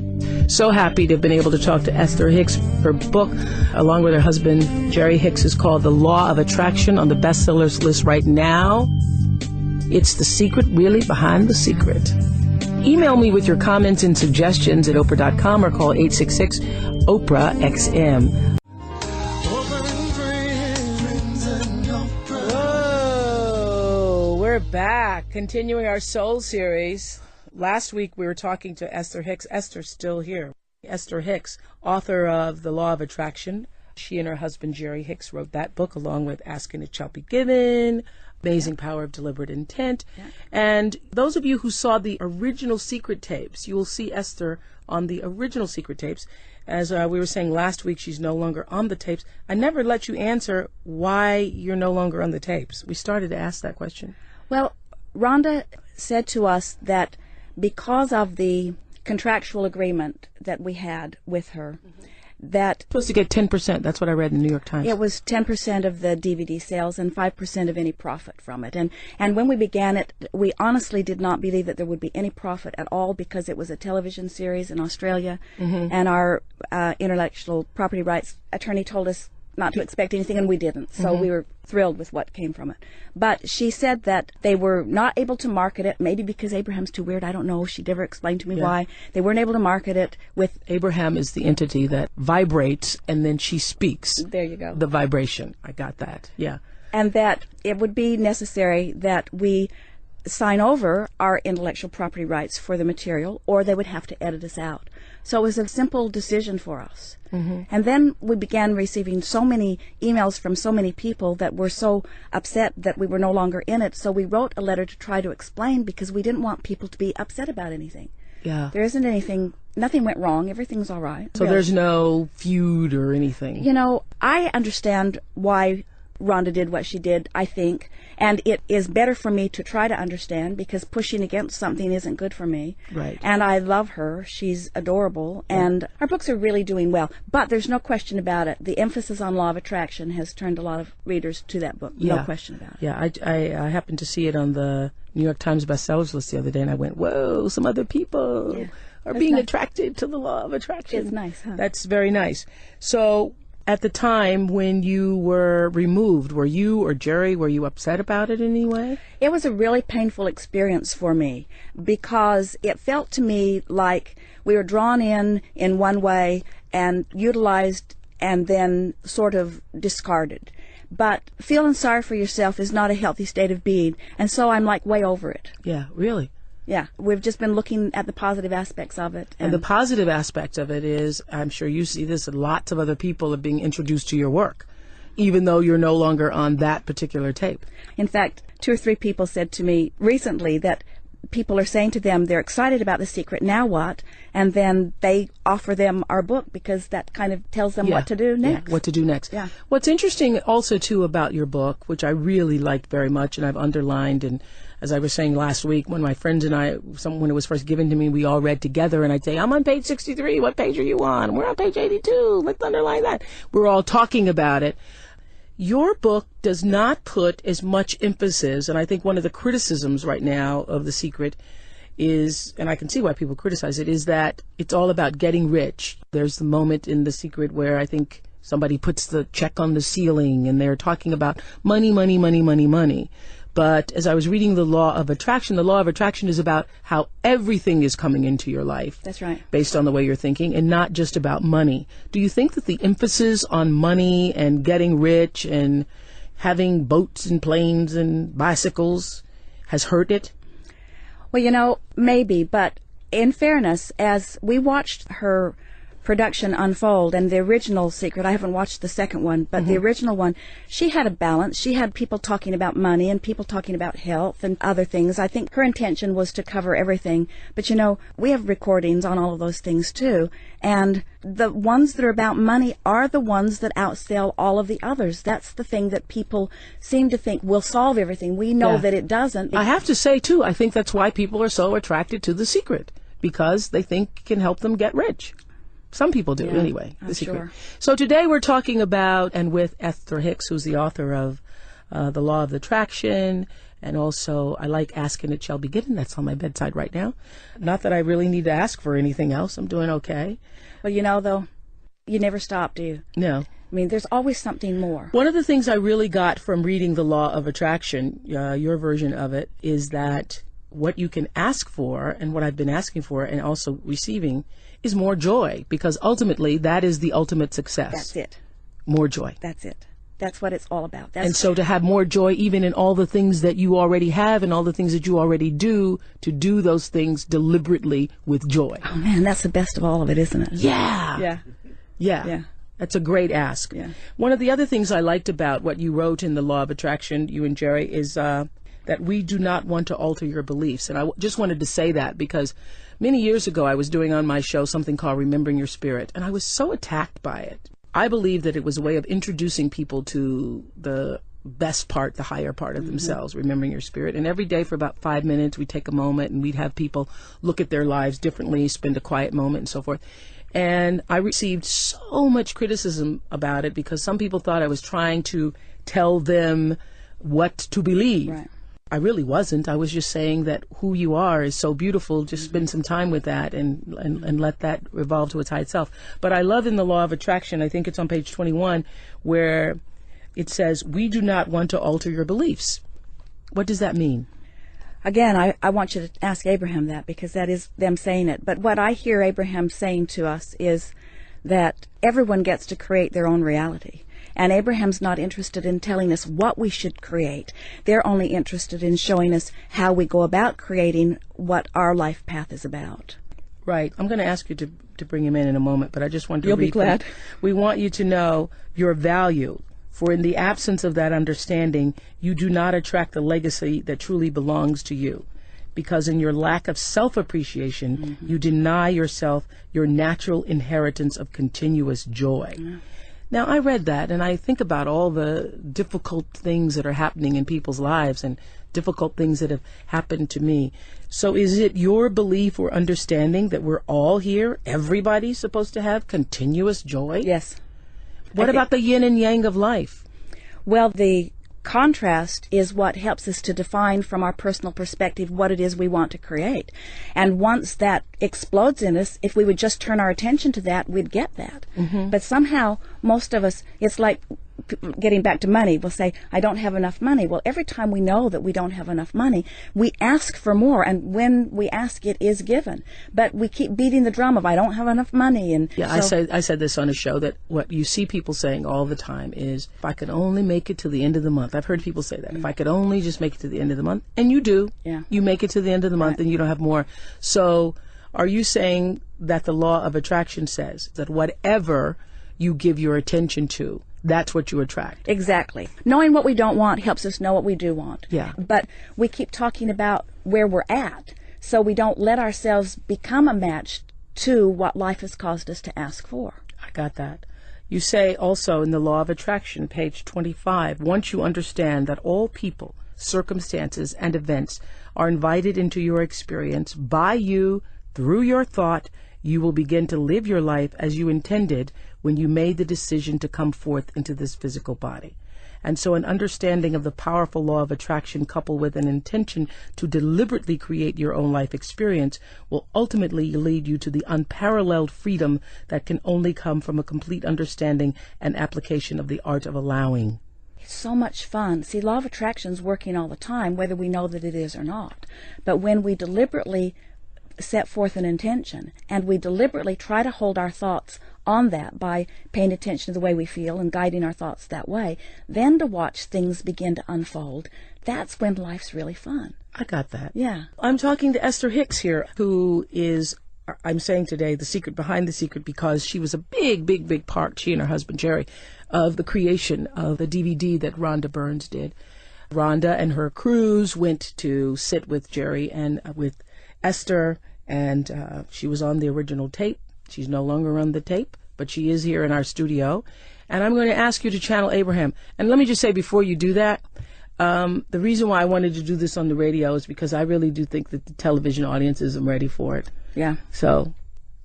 So happy to have been able to talk to Esther Hicks. Her book, along with her husband, Jerry Hicks, is called The Law of Attraction, on the bestsellers list right now. It's the secret, really, behind the secret. Email me with your comments and suggestions at Oprah.com or call 866-OPRAH-XM. Whoa, we're back, continuing our Soul series. Last week we were talking to Esther Hicks. Esther's still here. Esther Hicks, author of The Law of Attraction. She and her husband, Jerry Hicks, wrote that book along with Asking It Shall Be Given, Amazing Power of Deliberate Intent. Yeah. And those of you who saw the original Secret tapes, you will see Esther on the original Secret tapes. As we were saying last week, she's no longer on the tapes. I never let you answer why you're no longer on the tapes. We started to ask that question. Well, Rhonda said to us that because of the contractual agreement that we had with her, that supposed to get 10%. That's what I read in the New York Times. It was 10% of the DVD sales and 5% of any profit from it. And when we began it, we honestly did not believe that there would be any profit at all because it was a television series in Australia, and our intellectual property rights attorney told us not to expect anything, and we didn't. So we were thrilled with what came from it. But she said that they were not able to market it, maybe because Abraham's too weird. I don't know. She never explained to me why. They weren't able to market it with... Abraham is the entity that vibrates, and then she speaks. There you go. The vibration. I got that. Yeah. And that it would be necessary that we sign over our intellectual property rights for the material, or they would have to edit us out. So it was a simple decision for us. And then we began receiving so many emails from so many people that were so upset that we were no longer in it. So we wrote a letter to try to explain, because we didn't want people to be upset about anything. Yeah. There isn't anything, nothing went wrong. Everything's all right. So there's no feud or anything. You know, I understand why Rhonda did what she did, I think, and it is better for me to try to understand, because pushing against something isn't good for me. Right. And I love her. She's adorable, and our books are really doing well. But there's no question about it. The emphasis on law of attraction has turned a lot of readers to that book. No question about it. Yeah, I happened to see it on the New York Times bestsellers list the other day, and I went, whoa, some other people are being attracted to the law of attraction. It's nice, huh? That's very nice. So at the time when you were removed, were you or Jerry, were you upset about it in any way? It was a really painful experience for me, because it felt to me like we were drawn in one way and utilized and then sort of discarded. But feeling sorry for yourself is not a healthy state of being, and so I'm like way over it. Yeah, really? Yeah, we've just been looking at the positive aspects of it. And the positive aspect of it is, I'm sure you see this, lots of other people are being introduced to your work, even though you're no longer on that particular tape. In fact, 2 or 3 people said to me recently that people are saying to them they're excited about The Secret, now what? And then they offer them our book because that kind of tells them what to do next. Yeah, what to do next. Yeah. What's interesting also, too, about your book, which I really liked very much and I've underlined, and as I was saying last week, when my friends and I, when it was first given to me, we all read together, and I'd say, I'm on page 63. What page are you on? We're on page 82. Let's underline that. We're all talking about it. Your book does not put as much emphasis, and I think one of the criticisms right now of The Secret is, and I can see why people criticize it, is that it's all about getting rich. There's the moment in The Secret where I think somebody puts the check on the ceiling and they're talking about money, money, money, money, money. But as I was reading the law of attraction is about how everything is coming into your life. That's right. Based on the way you're thinking, and not just about money. Do you think that the emphasis on money and getting rich and having boats and planes and bicycles has hurt it? Well, maybe, but in fairness, as we watched her production unfold, and the original Secret, I haven't watched the second one, but the original one, she had a balance. She had people talking about money and people talking about health and other things. I think her intention was to cover everything. But we have recordings on all of those things too, and the ones that are about money are the ones that outsell all of the others. That's the thing that people seem to think will solve everything. We know that it doesn't. I have to say too, I think that's why people are so attracted to The Secret, because they think it can help them get rich. Some people do, anyway. I'm sure. So today we're talking about, and with Esther Hicks, who's the author of The Law of Attraction, and also I Like Ask and It Shall Be Given. That's on my bedside right now. Not that I really need to ask for anything else. I'm doing okay. Well, though, you never stop, do you? No. I mean, there's always something more. One of the things I really got from reading The Law of Attraction, your version of it, is that what you can ask for, and what I've been asking for and also receiving, is more joy, because ultimately that is the ultimate success. That's it. More joy. That's it. That's what it's all about. And so to have more joy even in all the things that you already have and all the things that you already do, to do those things deliberately with joy. Oh, man, that's the best of all of it, isn't it? Yeah. Yeah. That's a great ask. Yeah. One of the other things I liked about what you wrote in The Law of Attraction, you and Jerry, is that we do not want to alter your beliefs. And I just wanted to say that because many years ago I was doing on my show something called Remembering Your Spirit, and I was so attacked by it. I believed that it was a way of introducing people to the best part, the higher part of themselves, remembering your spirit. And every day for about 5 minutes, we'd take a moment and we'd have people look at their lives differently, spend a quiet moment and so forth. And I received so much criticism about it because some people thought I was trying to tell them what to believe. Right. I really wasn't. I was just saying that who you are is so beautiful. Just spend some time with that and let that evolve to its highest self. But I love in The Law of Attraction, I think it's on page 21, where it says, we do not want to alter your beliefs. What does that mean? Again, I want you to ask Abraham that, because that is them saying it. But what I hear Abraham saying to us is that everyone gets to create their own reality. And Abraham's not interested in telling us what we should create. They're only interested in showing us how we go about creating what our life path is about. Right. I'm going to ask you to bring him in a moment, but I just want to You'll read be glad. them. We want you to know your value, for in the absence of that understanding, you do not attract the legacy that truly belongs to you. Because in your lack of self-appreciation, you deny yourself your natural inheritance of continuous joy. Now, I read that, and I think about all the difficult things that are happening in people's lives and difficult things that have happened to me. So is it your belief or understanding that we're all here, everybody's supposed to have continuous joy? Yes. What about the yin and yang of life? Well, the contrast is what helps us to define from our personal perspective what it is we want to create. And once that explodes in us, if we would just turn our attention to that, we'd get that. But somehow, most of us, it's like getting back to money, we'll say, I don't have enough money. Well, every time we know that we don't have enough money, we ask for more, and when we ask, it is given. But we keep beating the drum of, I don't have enough money. And yeah, I said this on a show, that what you see people saying all the time is, if I could only make it to the end of the month. I've heard people say that. If I could only just make it to the end of the month. And you do. Yeah. You make it to the end of the month and you don't have more. So are you saying that the law of attraction says that whatever you give your attention to, that's what you attract? Exactly. Knowing what we don't want helps us know what we do want. Yeah. But we keep talking about where we're at, so we don't let ourselves become a match to what life has caused us to ask for. I got that. You say also in the Law of Attraction, page 25, once you understand that all people, circumstances, and events are invited into your experience by you through your thought, you will begin to live your life as you intended when you made the decision to come forth into this physical body. And so an understanding of the powerful law of attraction coupled with an intention to deliberately create your own life experience will ultimately lead you to the unparalleled freedom that can only come from a complete understanding and application of the art of allowing. It's so much fun. See, law of attraction's working all the time, whether we know that it is or not. But when we deliberately set forth an intention, and we deliberately try to hold our thoughts on that by paying attention to the way we feel and guiding our thoughts that way, then to watch things begin to unfold, that's when life's really fun. I got that. Yeah. I'm talking to Esther Hicks here, who is, I'm saying today, the secret behind the secret, because she was a big part, she and her husband Jerry, of the creation of the DVD that Rhonda Burns did. Rhonda and her crews went to sit with Jerry and with Esther, and she was on the original tape. She's no longer on the tape, but she is here in our studio. And I'm going to ask you to channel Abraham. And let me just say before you do that, the reason why I wanted to do this on the radio is because I really do think that the television audience isn't ready for it. Yeah. So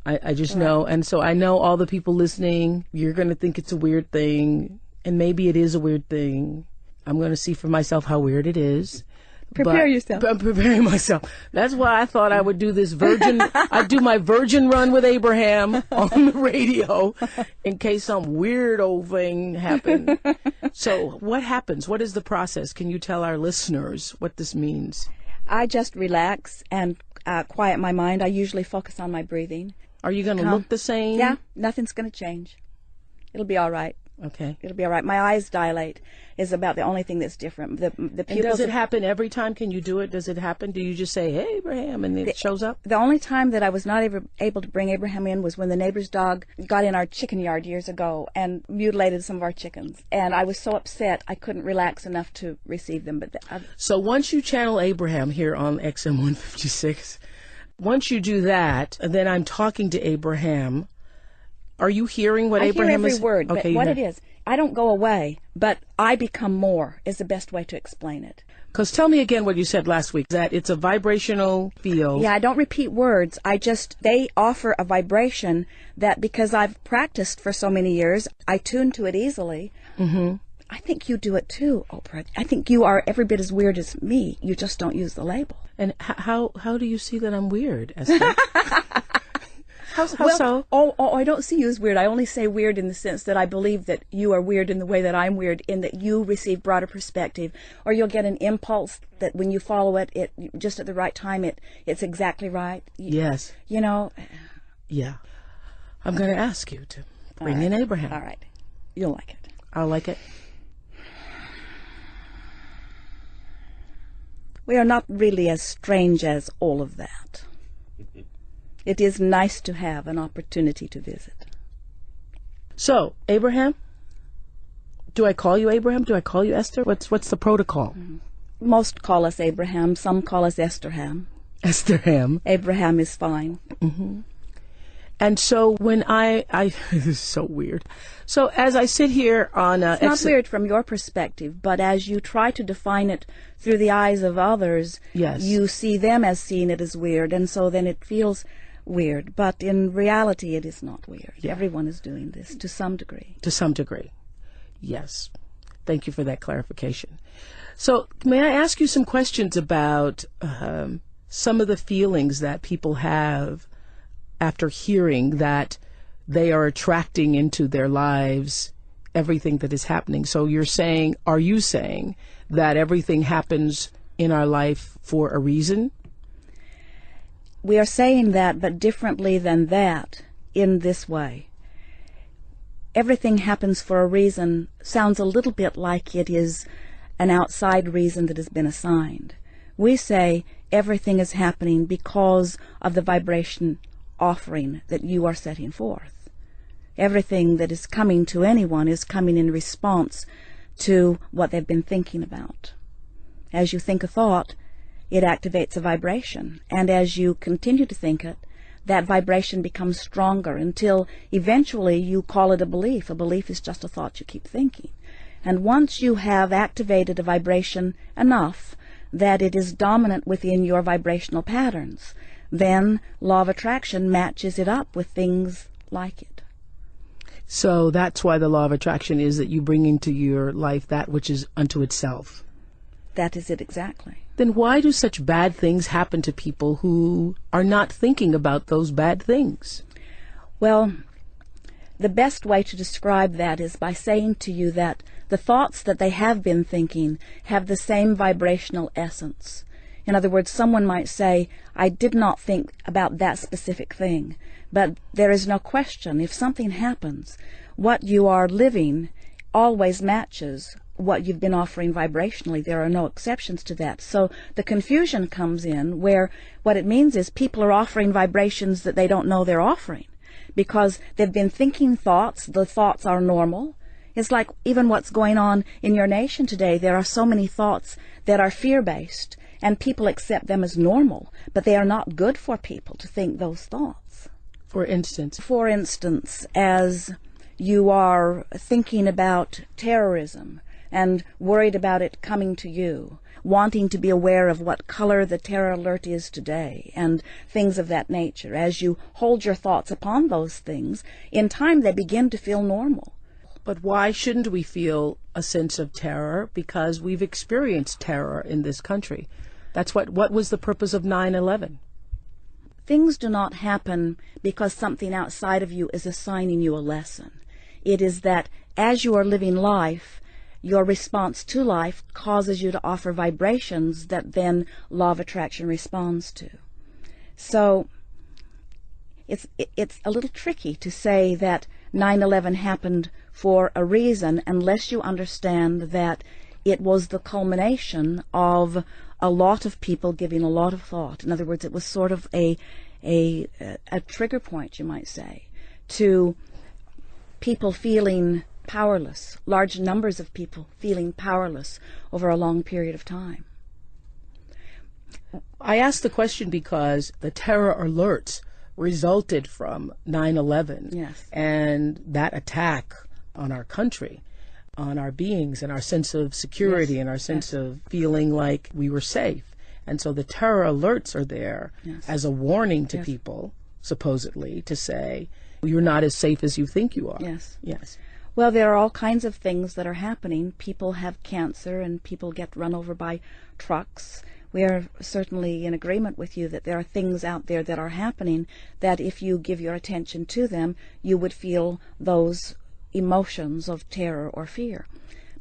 I just know. And so I know all the people listening, you're going to think it's a weird thing. And maybe it is a weird thing. I'm going to see for myself how weird it is. Prepare yourself. I'm preparing myself. That's why I thought I would do this I'd do my virgin run with Abraham on the radio in case some weirdo thing happened. So what happens? What is the process? Can you tell our listeners what this means? I just relax and quiet my mind. I usually focus on my breathing. Are you going to look the same? Yeah, nothing's going to change. It'll be all right. Okay. It'll be all right. My eyes dilate is about the only thing that's different. The And pupils. does it happen every time? Can you do it? Does it happen? Do you just say, "Hey, Abraham," and it shows up? The only time that I was not able to bring Abraham in was when the neighbor's dog got in our chicken yard years ago and mutilated some of our chickens. And I was so upset I couldn't relax enough to receive them. But So once you channel Abraham here on XM 156, once you do that, then I'm talking to Abraham. Are you hearing what Abraham is? I is? hear every word, Okay, but what it is, I don't go away, but I become more is the best way to explain it. Because tell me again what you said last week, that it's a vibrational field. Yeah, I don't repeat words. They offer a vibration that because I've practiced for so many years, I tune to it easily. Mm-hmm. I think you do it too, Oprah. I think you are every bit as weird as me. You just don't use the label. And how do you see that I'm weird, Esther? How so? I don't see you as weird. I only say weird in the sense that I believe that you are weird in the way that I'm weird, in that you receive broader perspective, or you'll get an impulse that when you follow it just at the right time, it's exactly right. Yes. You know? Yeah. I'm going to ask you to bring in Abraham. All right. You'll like it. I'll like it. We are not really as strange as all of that. It is nice to have an opportunity to visit. So, Abraham? Do I call you Abraham? Do I call you Esther? What's the protocol? Mm-hmm. Most call us Abraham. Some call us Estherham. Estherham. Abraham is fine. Mm-hmm. And so when I this is so weird. So as I sit here on... it's not weird from your perspective, but as you try to define it through the eyes of others, yes, you see them as seeing it as weird, and so then it feels weird. But in reality, it is not weird. Yeah. Everyone is doing this to some degree. To some degree. Yes. Thank you for that clarification. So may I ask you some questions about some of the feelings that people have after hearing that they are attracting into their lives everything that is happening? So are you saying that everything happens in our life for a reason? We are saying that, but differently than that, in this way. Everything happens for a reason sounds a little bit like it is an outside reason that has been assigned. We say everything is happening because of the vibration offering that you are setting forth. Everything that is coming to anyone is coming in response to what they've been thinking about. As you think a thought, it activates a vibration. And as you continue to think it, that vibration becomes stronger until eventually you call it a belief. A belief is just a thought you keep thinking. And once you have activated a vibration enough that it is dominant within your vibrational patterns, then law of attraction matches it up with things like it. So that's why the law of attraction is that you bring into your life that which is unto itself. That is it exactly. Then why do such bad things happen to people who are not thinking about those bad things? Well, the best way to describe that is by saying to you that the thoughts that they have been thinking have the same vibrational essence. In other words, someone might say, I did not think about that specific thing. But there is no question, if something happens, what you are living always matches what you've been offering vibrationally. There are no exceptions to that. So the confusion comes in where what it means is people are offering vibrations that they don't know they're offering because they've been thinking thoughts. The thoughts are normal. It's like even what's going on in your nation today. There are so many thoughts that are fear-based, and people accept them as normal, but they are not good for people to think those thoughts. For instance, as you are thinking about terrorism and worried about it coming to you, wanting to be aware of what color the terror alert is today, and things of that nature, as you hold your thoughts upon those things, in time they begin to feel normal. But why shouldn't we feel a sense of terror? Because we've experienced terror in this country. That's what was the purpose of 9/11? Things do not happen because something outside of you is assigning you a lesson. It is that as you are living life, your response to life causes you to offer vibrations that then law of attraction responds to. So it's a little tricky to say that 9/11 happened for a reason unless you understand that it was the culmination of a lot of people giving a lot of thought. In other words, it was sort of a trigger point, you might say, to people feeling powerless, large numbers of people feeling powerless over a long period of time. I asked the question because the terror alerts resulted from 9/11. Yes. And that attack on our country, on our beings and our sense of security, yes, and our sense of feeling like we were safe. And so the terror alerts are there as a warning to people, supposedly, to say, you're not as safe as you think you are. Yes. Well, there are all kinds of things that are happening. People have cancer and people get run over by trucks. We are certainly in agreement with you that there are things out there that are happening that if you give your attention to them, you would feel those emotions of terror or fear.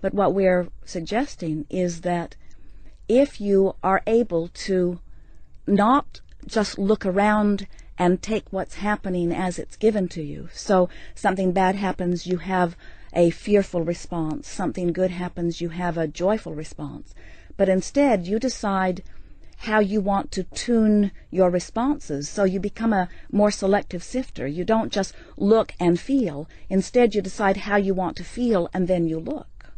But what we're suggesting is that if you are able to not just look around and take what's happening as it's given to you. So something bad happens, you have a fearful response. Something good happens, you have a joyful response. But instead, you decide how you want to tune your responses. So you become a more selective sifter. You don't just look and feel. Instead, you decide how you want to feel, and then you look.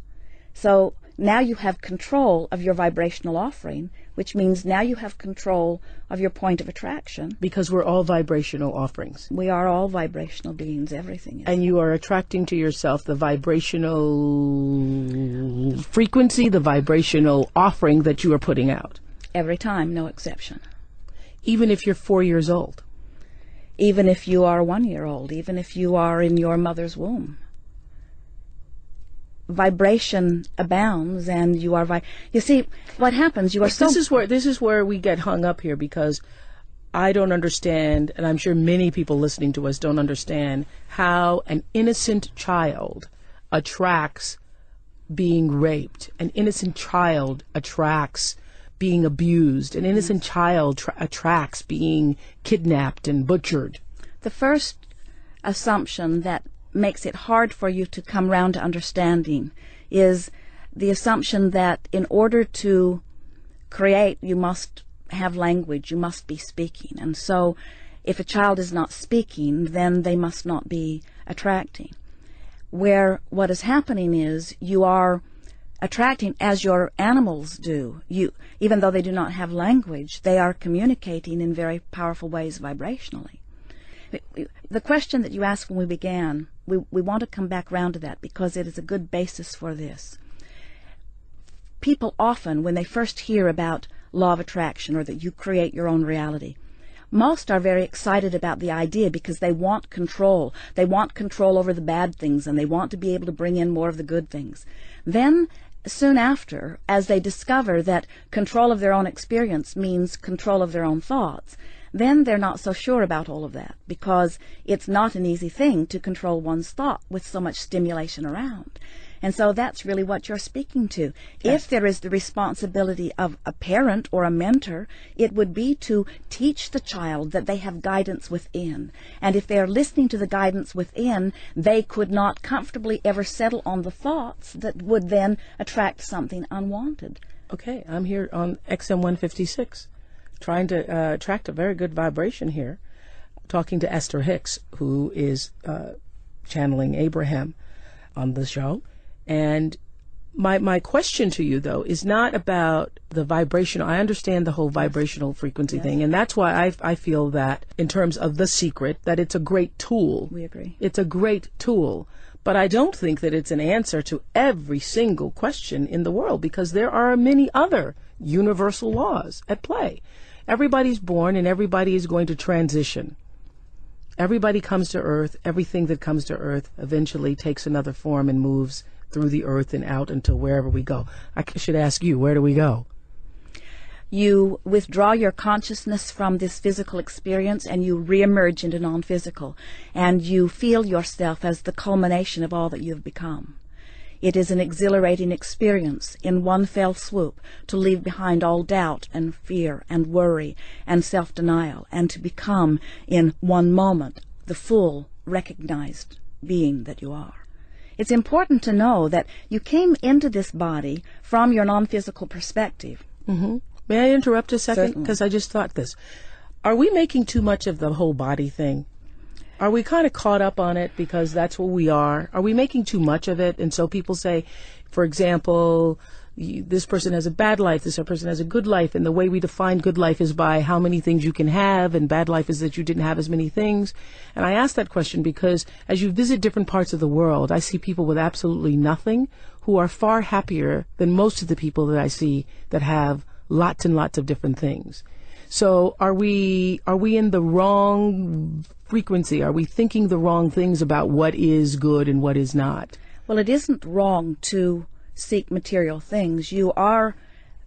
So now you have control of your vibrational offering, which means now you have control of your point of attraction. Because we're all vibrational offerings. We are all vibrational beings, everything is. And you are attracting to yourself the vibrational frequency, the vibrational offering that you are putting out. Every time, no exception. Even if you're 4 years old. Even if you are 1 year old, even if you are in your mother's womb. Vibration abounds, and you are you see what happens, you are so this is where we get hung up here, because I don't understand, and I'm sure many people listening to us don't understand, how an innocent child attracts being raped. An innocent child attracts being abused. An innocent child attracts being kidnapped and butchered. The first assumption that makes it hard for you to come round to understanding is the assumption that in order to create, you must have language, you must be speaking. And so if a child is not speaking, then they must not be attracting. Where what is happening is you are attracting as your animals do. Even though they do not have language, they are communicating in very powerful ways vibrationally. The question that you asked when we began, we want to come back round to that because it is a good basis for this. People often, when they first hear about law of attraction or that you create your own reality, most are very excited about the idea because they want control. They want control over the bad things and they want to be able to bring in more of the good things. Then, soon after, as they discover that control of their own experience means control of their own thoughts, then they're not so sure about all of that because it's not an easy thing to control one's thought with so much stimulation around. And so that's really what you're speaking to. Yes. If there is the responsibility of a parent or a mentor, it would be to teach the child that they have guidance within. And if they are listening to the guidance within, they could not comfortably ever settle on the thoughts that would then attract something unwanted. Okay, I'm here on XM 156, trying to attract a very good vibration here, talking to Esther Hicks, who is channeling Abraham on the show. And my question to you, though, is not about the vibrational. I understand the whole vibrational frequency thing, and that's why I feel that in terms of The Secret, that it's a great tool. We agree. It's a great tool. But I don't think that it's an answer to every single question in the world because there are many other universal laws at play. Everybody's born and everybody is going to transition. Everybody comes to Earth. Everything that comes to Earth eventually takes another form and moves through the earth and out until wherever we go. I should ask you, where do we go? You withdraw your consciousness from this physical experience and you reemerge into non-physical, and you feel yourself as the culmination of all that you've become. It is an exhilarating experience in one fell swoop to leave behind all doubt and fear and worry and self-denial and to become in one moment the full recognized being that you are. It's important to know that you came into this body from your non-physical perspective. Mm-hmm. May I interrupt a second? Because I just thought this. Are we making too much of the whole body thing? Are we kind of caught up on it because that's what we are? Are we making too much of it? And so people say, for example, this person has a bad life, this person has a good life, and the way we define good life is by how many things you can have, and bad life is that you didn't have as many things. And I ask that question because as you visit different parts of the world, I see people with absolutely nothing who are far happier than most of the people that I see that have lots and lots of different things. So are we in the wrong frequency? Are we thinking the wrong things about what is good and what is not? Well, it isn't wrong to seek material things. You are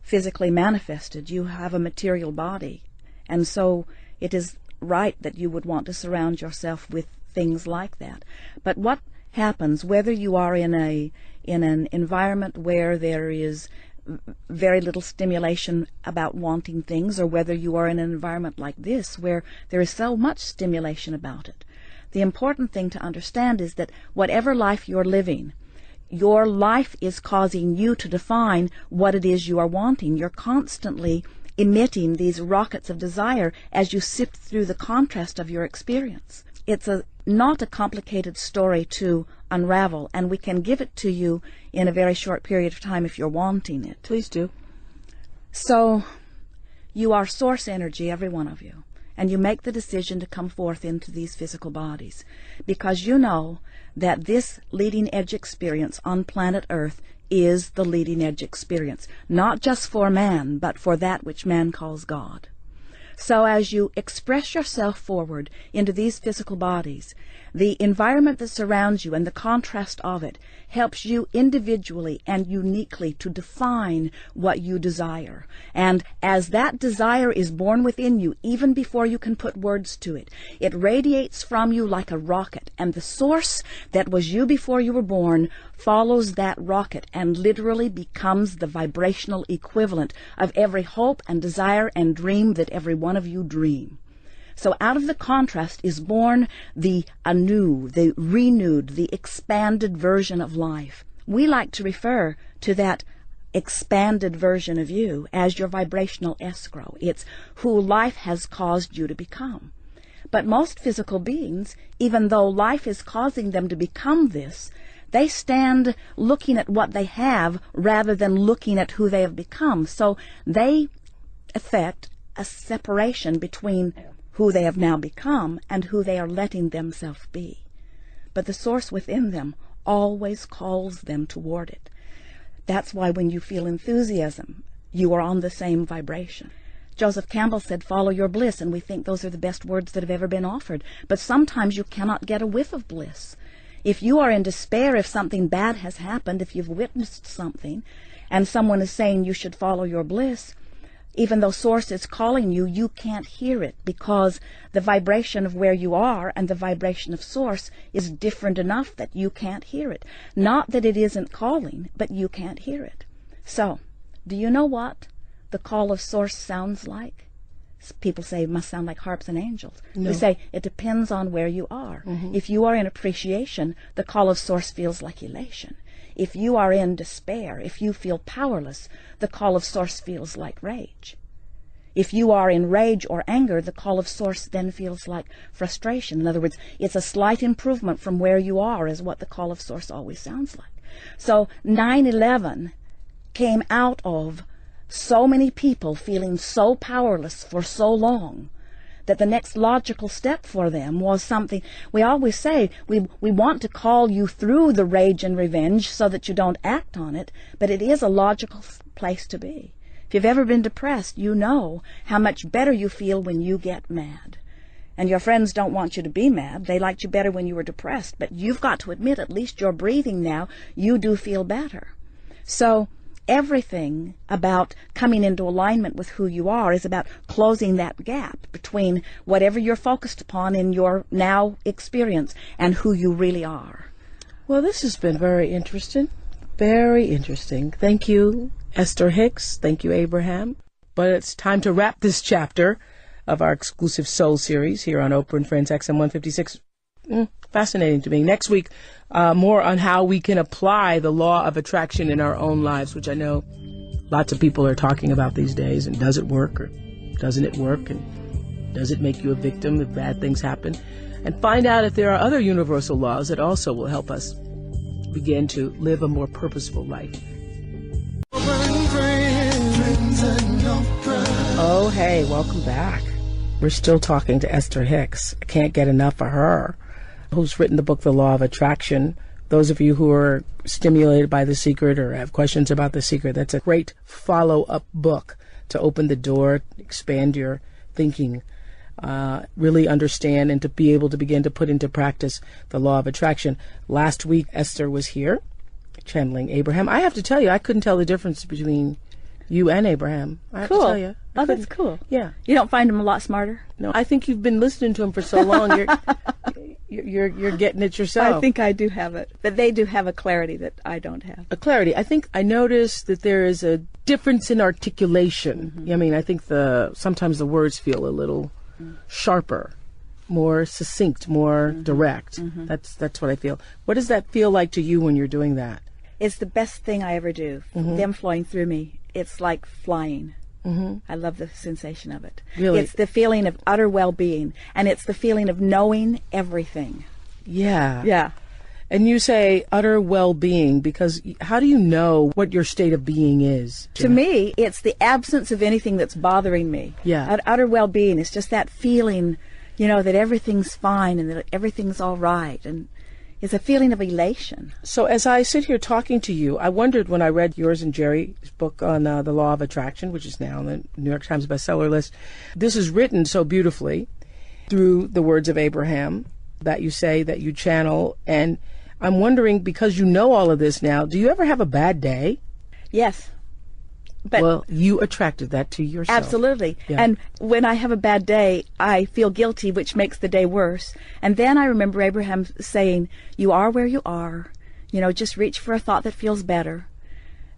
physically manifested. You have a material body. And so it is right that you would want to surround yourself with things like that. But what happens, whether you are in an environment where there is very little stimulation about wanting things, or whether you are in an environment like this where there is so much stimulation about it, the important thing to understand is that whatever life you're living, your life is causing you to define what it is you are wanting. You're constantly emitting these rockets of desire as you sift through the contrast of your experience. It's not a complicated story to unravel, and we can give it to you in a very short period of time if you're wanting it. Please do. So, you are source energy, every one of you, and you make the decision to come forth into these physical bodies because you know that this leading edge experience on planet Earth is the leading edge experience, not just for man, but for that which man calls God. So as you express yourself forward into these physical bodies, the environment that surrounds you and the contrast of it helps you individually and uniquely to define what you desire. And as that desire is born within you, even before you can put words to it, it radiates from you like a rocket, and the source that was you before you were born follows that rocket and literally becomes the vibrational equivalent of every hope and desire and dream that every one of you dream. So out of the contrast is born the anew, the renewed, the expanded version of life. We like to refer to that expanded version of you as your vibrational escrow. It's who life has caused you to become. But most physical beings, even though life is causing them to become this, They stand looking at what they have rather than looking at who they have become. So they affect a separation between who they have now become and who they are letting themselves be. But the source within them always calls them toward it. That's why when you feel enthusiasm, you are on the same vibration. Joseph Campbell said, follow your bliss, and we think those are the best words that have ever been offered. But sometimes you cannot get a whiff of bliss. If you are in despair, if something bad has happened, if you've witnessed something, and someone is saying you should follow your bliss, even though Source is calling you, you can't hear it because the vibration of where you are and the vibration of Source is different enough that you can't hear it. Not that it isn't calling, but you can't hear it. So, do you know what the call of Source sounds like? People say it must sound like harps and angels. No. We say it depends on where you are. Mm-hmm. If you are in appreciation, the call of Source feels like elation. If you are in despair, if you feel powerless, the call of Source feels like rage. If you are in rage or anger, the call of Source then feels like frustration. In other words, it's a slight improvement from where you are is what the call of Source always sounds like. So 9/11 came out of so many people feeling so powerless for so long that the next logical step for them was something. We always say we want to call you through the rage and revenge so that you don't act on it, but it is a logical place to be. If you've ever been depressed, you know how much better you feel when you get mad. And your friends don't want you to be mad. They liked you better when you were depressed, but you've got to admit at least you're breathing now. You do feel better. So everything about coming into alignment with who you are is about closing that gap between whatever you're focused upon in your now experience and who you really are. Well, this has been very interesting. Very interesting. Thank you, Esther Hicks. Thank you, Abraham. But it's time to wrap this chapter of our exclusive Soul series here on Oprah and Friends XM 156. Fascinating to me. Next week, more on how we can apply the law of attraction in our own lives, which I know lots of people are talking about these days. And does it work or doesn't it work? And does it make you a victim if bad things happen? And find out if there are other universal laws that also will help us begin to live a more purposeful life. Oh, hey, welcome back. We're still talking to Esther Hicks. I can't get enough of her, who's written the book, The Law of Attraction. Those of you who are stimulated by The Secret or have questions about The Secret, that's a great follow-up book to open the door, expand your thinking, really understand and to be able to begin to put into practice the law of attraction. Last week, Esther was here, channeling Abraham. I have to tell you, I couldn't tell the difference between you and Abraham. I have to tell you. Oh, that's cool. Yeah. You don't find him a lot smarter? No, I think you've been listening to him for so long. You're getting it yourself. I think I do have it. But they do have a clarity that I don't have. A clarity. I think I noticed that there is a difference in articulation. Mm-hmm. I mean, I think sometimes the words feel a little sharper, more succinct, more direct. Mm-hmm. That's what I feel. What does that feel like to you when you're doing that? It's the best thing I ever do. Mm-hmm. Them flowing through me. It's like flying. Mm-hmm. I love the sensation of it. Really? It's the feeling of utter well-being, and it's the feeling of knowing everything. Yeah. Yeah. And you say utter well-being because how do you know what your state of being is? To me, it's the absence of anything that's bothering me. Yeah. Utter well-being is just that feeling, that everything's fine and that everything's all right. And it's a feeling of elation. So as I sit here talking to you, I wondered when I read yours and Jerry's book on the law of attraction, which is now on the New York Times bestseller list. This is written so beautifully through the words of Abraham that you say, that you channel. And I'm wondering, because you know all of this now, do you ever have a bad day? Yes. But well, you attracted that to yourself. Absolutely. Yeah. And when I have a bad day, I feel guilty, which makes the day worse. And then I remember Abraham saying, you are where you are. Just reach for a thought that feels better.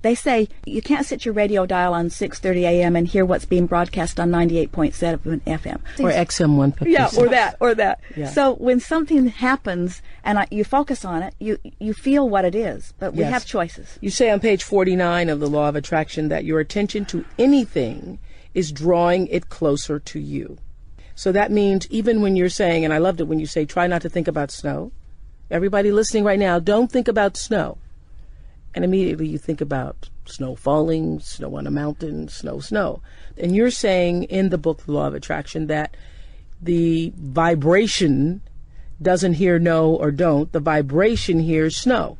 They say you can't sit your radio dial on 6:30 a.m. and hear what's being broadcast on 98.7 FM. Or XM 156. Yeah, or that. Yeah. So when something happens and you focus on it, you feel what it is. But we have choices. You say on page 49 of the Law of Attraction that your attention to anything is drawing it closer to you. So that means even when you're saying, and I loved it when you say, try not to think about snow, Everybody listening right now, don't think about snow. And immediately you think about snow falling, snow on a mountain, snow. And you're saying in the book, The Law of Attraction, that the vibration doesn't hear no or don't. The vibration hears snow.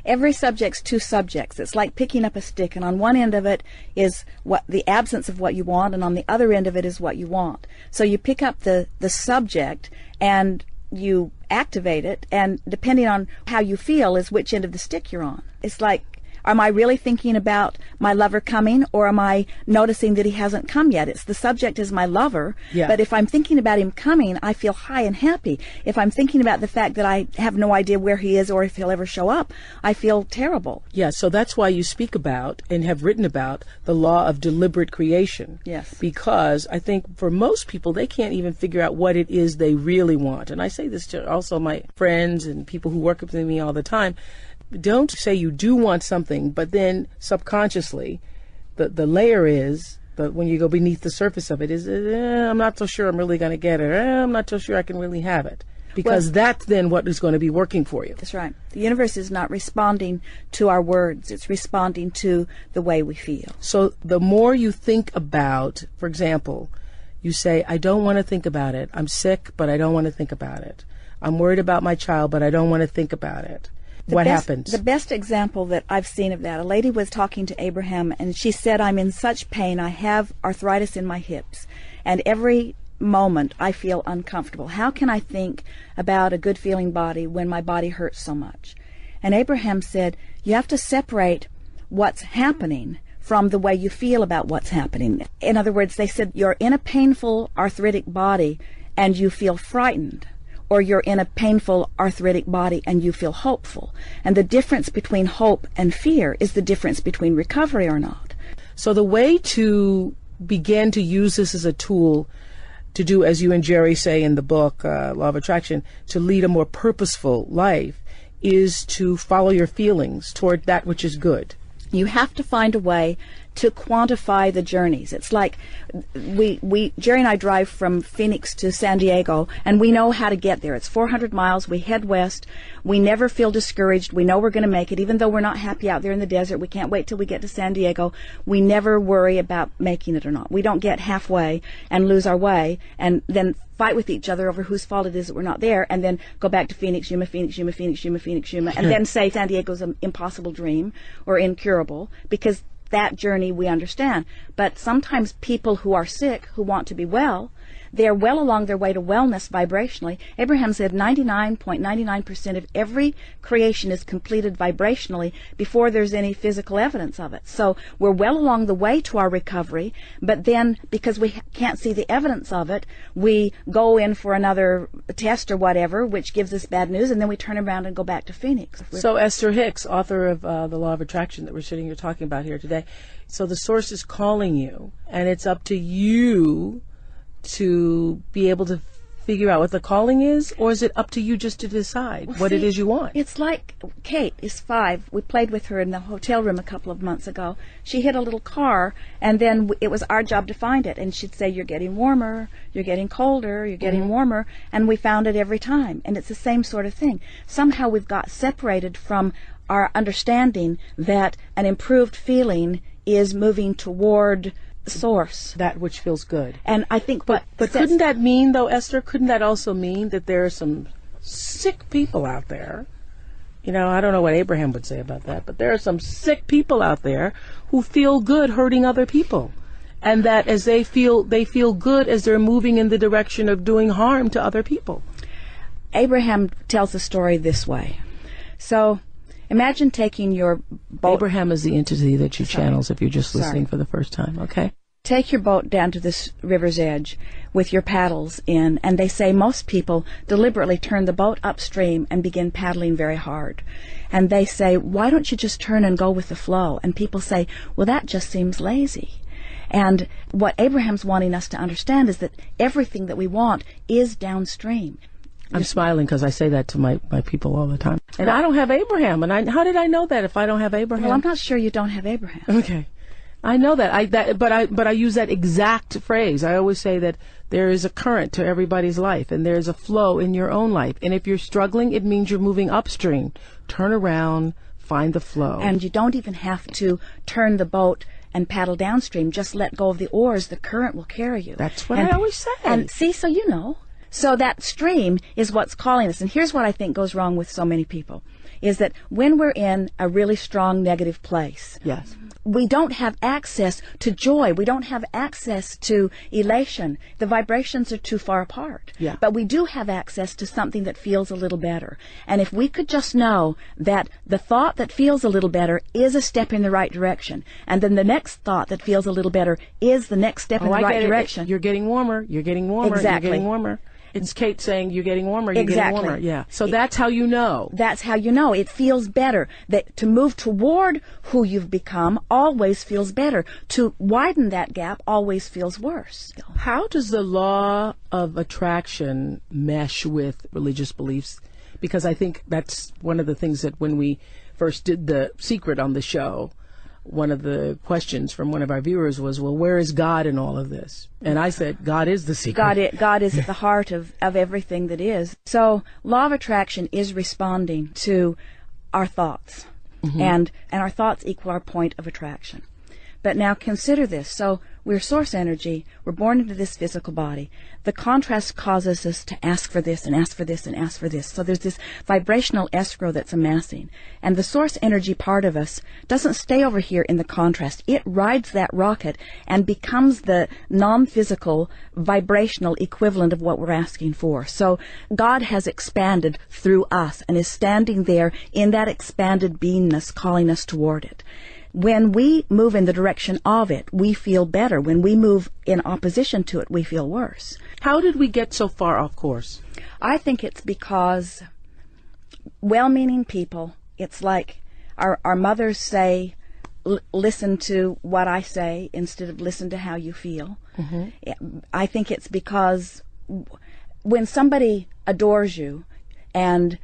Every subject's two subjects. It's like picking up a stick, and on one end of it is what the absence of what you want, and on the other end of it is what you want. So you pick up the subject and you activate it, and depending on how you feel is which end of the stick you're on. It's like, am I really thinking about my lover coming, or am I noticing that he hasn't come yet? It's the subject is my lover, but if I'm thinking about him coming, I feel high and happy. If I'm thinking about the fact that I have no idea where he is or if he'll ever show up, I feel terrible. Yeah, so that's why you speak about and have written about the law of deliberate creation. Yes. Because I think for most people, they can't even figure out what it is they really want. And I say this to also my friends and people who work with me all the time. Don't say you do want something, but then subconsciously, the layer is, but when you go beneath the surface of it, is I'm not so sure I'm really going to get it. I'm not so sure I can really have it. Because that's then what is going to be working for you. That's right. The universe is not responding to our words. It's responding to the way we feel. So the more you think about, for example, you say, I don't want to think about it. I'm sick, but I don't want to think about it. I'm worried about my child, but I don't want to think about it. What happens? The best example that I've seen of that, a lady was talking to Abraham, and she said, I'm in such pain. I have arthritis in my hips, and every moment I feel uncomfortable. How can I think about a good feeling body when my body hurts so much? And Abraham said, you have to separate what's happening from the way you feel about what's happening. In other words, they said, you're in a painful arthritic body and you feel frightened, or you're in a painful arthritic body and you feel hopeful. And the difference between hope and fear is the difference between recovery or not. So the way to begin to use this as a tool to do, as you and Jerry say in the book, Law of Attraction, to lead a more purposeful life is to follow your feelings toward that which is good. You have to find a way to quantify the journeys. It's like Jerry and I drive from Phoenix to San Diego, and we know how to get there. It's 400 miles. We head west. We never feel discouraged. We know we're going to make it. Even though we're not happy out there in the desert, we can't wait till we get to San Diego. We never worry about making it or not. We don't get halfway and lose our way and then fight with each other over whose fault it is that we're not there, and then go back to Phoenix, Yuma, Phoenix, Yuma, Phoenix, Yuma, Phoenix, Yuma, and then say San Diego's an impossible dream or incurable, because that journey we understand. But sometimes people who are sick, who want to be well, they're well along their way to wellness vibrationally. Abraham said 99.99% of every creation is completed vibrationally before there's any physical evidence of it. So we're well along the way to our recovery, but then because we can't see the evidence of it, we go in for another test or whatever, which gives us bad news, and then we turn around and go back to Phoenix. So Esther Hicks, author of The Law of Attraction that we're sitting here talking about here today, so the source is calling you, and it's up to you to be able to figure out what the calling is, or is it up to you just to decide what it is you want? It's like Kate is 5. We played with her in the hotel room a couple of months ago. She hit a little car, and then it was our job to find it. And she'd say, you're getting warmer, you're getting colder, you're getting warmer, and we found it every time. And it's the same sort of thing. Somehow we've got separated from our understanding that an improved feeling is moving toward source, that which feels good. And I think but couldn't that mean, though, Esther, couldn't that also mean that there are some sick people out there? You know, I don't know what Abraham would say about that, but there are some sick people out there who feel good hurting other people, and that as they feel good as they're moving in the direction of doing harm to other people. Abraham tells the story this way. So imagine taking your boat. Abraham is the entity that you channels if you're just listening for the first time, okay? Take your boat down to this river's edge with your paddles in, and they say most people deliberately turn the boat upstream and begin paddling very hard. And they say, why don't you just turn and go with the flow? And people say, well, that just seems lazy. And what Abraham's wanting us to understand is that everything that we want is downstream. I'm smiling because I say that to my people all the time. And I don't have Abraham. And how did I know that if I don't have Abraham? Well, I'm not sure you don't have Abraham. Okay. I know that. But I use that exact phrase. I always say that there is a current to everybody's life, and there's a flow in your own life. And if you're struggling, it means you're moving upstream. Turn around, find the flow. And you don't even have to turn the boat and paddle downstream. Just let go of the oars. The current will carry you. That's what I always say. And see, so you know. So that stream is what's calling us. And here's what I think goes wrong with so many people, is that when we're in a really strong negative place, yes, we don't have access to joy. We don't have access to elation. The vibrations are too far apart. Yeah. But we do have access to something that feels a little better. And if we could just know that the thought that feels a little better is a step in the right direction, and then the next thought that feels a little better is the next step in the right direction. You're getting warmer. You're getting warmer. Exactly. You're getting warmer. It's Kate saying, you're getting warmer, you're Exactly. getting warmer. Yeah. So that's how you know. That's how you know. It feels better. That to move toward who you've become always feels better. To widen that gap always feels worse. How does the law of attraction mesh with religious beliefs? Because I think that's one of the things that when we first did The Secret on the show, one of the questions from one of our viewers was, well, where is God in all of this? And I said, God is the secret. God is at the heart of everything that is. So law of attraction is responding to our thoughts. Mm-hmm. And our thoughts equal our point of attraction. But now consider this. So we're source energy. We're born into this physical body. The contrast causes us to ask for this and ask for this and ask for this. So there's this vibrational escrow that's amassing. And the source energy part of us doesn't stay over here in the contrast. It rides that rocket and becomes the non-physical vibrational equivalent of what we're asking for. So God has expanded through us and is standing there in that expanded beingness calling us toward it. When we move in the direction of it, we feel better. When we move in opposition to it, we feel worse. How did we get so far off course? I think it's because well-meaning people, it's like our mothers say, listen to what I say instead of listen to how you feel. Mm-hmm. I think it's because when somebody adores you and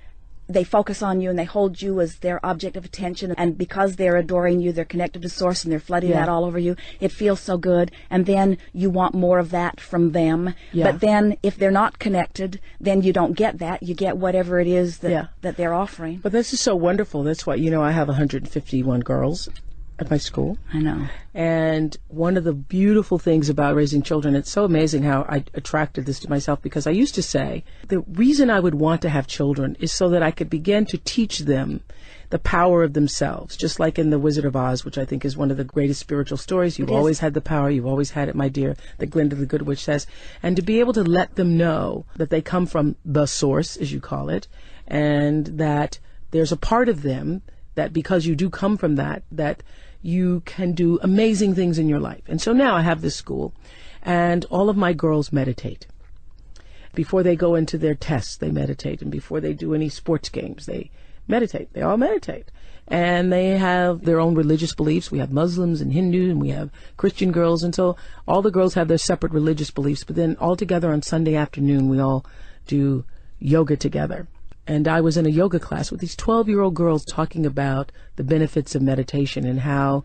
they focus on you and they hold you as their object of attention, and because they're adoring you, they're connected to source and they're flooding that all over you. It feels so good, and then you want more of that from them. Yeah. But then if they're not connected, then you don't get that. You get whatever it is that they're offering. But this is so wonderful. That's why, I have 151 girls at my school. I know. And one of the beautiful things about raising children, it's so amazing how I attracted this to myself, because I used to say the reason I would want to have children is so that I could begin to teach them the power of themselves, just like in The Wizard of Oz, which I think is one of the greatest spiritual stories. You've always had the power. You've always had it, my dear, that Glinda the Good Witch says. And to be able to let them know that they come from the source, as you call it, and that there's a part of them that because you do come from that you can do amazing things in your life. And so now I have this school, and all of my girls meditate. Before they go into their tests, they meditate. And before they do any sports games, they meditate. They all meditate. And they have their own religious beliefs. We have Muslims and Hindu, and we have Christian girls. And so all the girls have their separate religious beliefs. But then all together on Sunday afternoon, we all do yoga together. And I was in a yoga class with these 12-year-old girls talking about the benefits of meditation and how,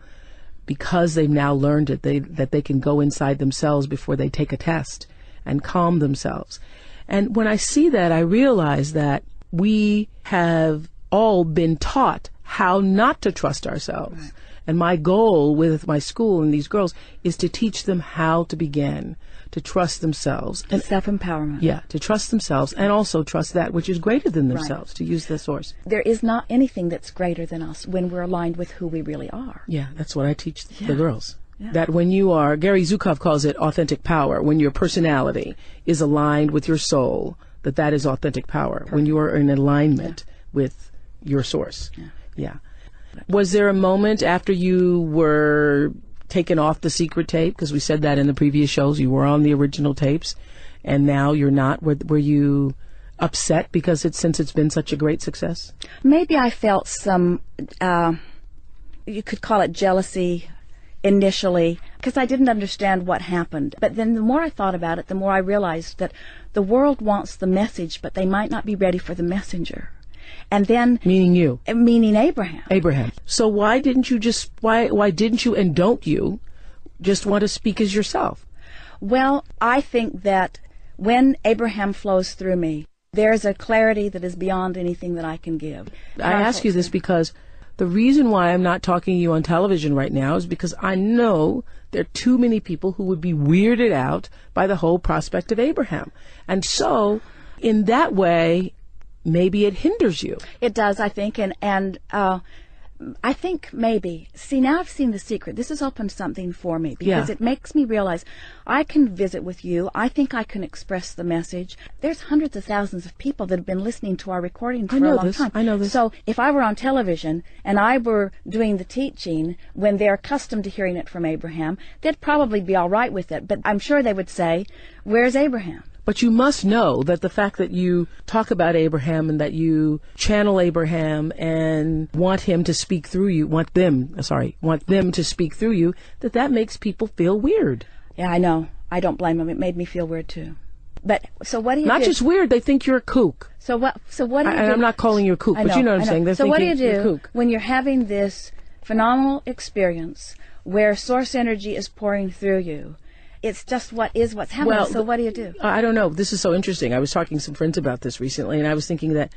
because they've now learned it, that they can go inside themselves before they take a test and calm themselves. And when I see that, I realize that we have all been taught how not to trust ourselves. Right. And my goal with my school and these girls is to teach them how to begin to trust themselves. And self-empowerment. Yeah, to trust themselves and also trust that which is greater than themselves, to use the source. There is not anything that's greater than us when we're aligned with who we really are. Yeah, that's what I teach the girls. Yeah. That when you are, Gary Zukov calls it authentic power, when your personality is aligned with your soul, that is authentic power. Perfect. When you are in alignment with your source. Yeah. Was there a moment after you were taken off the secret tape? Because we said that in the previous shows. You were on the original tapes, and now you're not. Were you upset since it's been such a great success? Maybe I felt some, you could call it jealousy initially, because I didn't understand what happened. But then the more I thought about it, the more I realized that the world wants the message, but they might not be ready for the messenger. And then... Meaning you. Meaning Abraham. Abraham. So why didn't you why didn't you and don't you just want to speak as yourself? Well, I think that when Abraham flows through me, there's a clarity that is beyond anything that I can give. I ask you this because the reason why I'm not talking to you on television right now is because I know there are too many people who would be weirded out by the whole prospect of Abraham. And so, in that way, maybe it hinders you. It does, I think, and I think maybe. See, now I've seen The Secret. This has opened something for me because it makes me realize I can visit with you. I think I can express the message. There's hundreds of thousands of people that have been listening to our recordings for a long time. I know this. So if I were on television and I were doing the teaching when they're accustomed to hearing it from Abraham, they'd probably be all right with it. But I'm sure they would say, "Where's Abraham?" But you must know that the fact that you talk about Abraham and that you channel Abraham and want him to speak through you, want them to speak through you, that makes people feel weird. Yeah, I know. I don't blame them. It made me feel weird too. But so what do you do? Not just weird, they think you're a kook. So what do you do? And I'm not calling you a kook, but you know what I'm saying. They're so what do thinking you you're a do kook. when you're having this phenomenal experience where source energy is pouring through you? It's just what's happening. Well, so what do you do? I don't know. This is so interesting. I was talking to some friends about this recently, and I was thinking that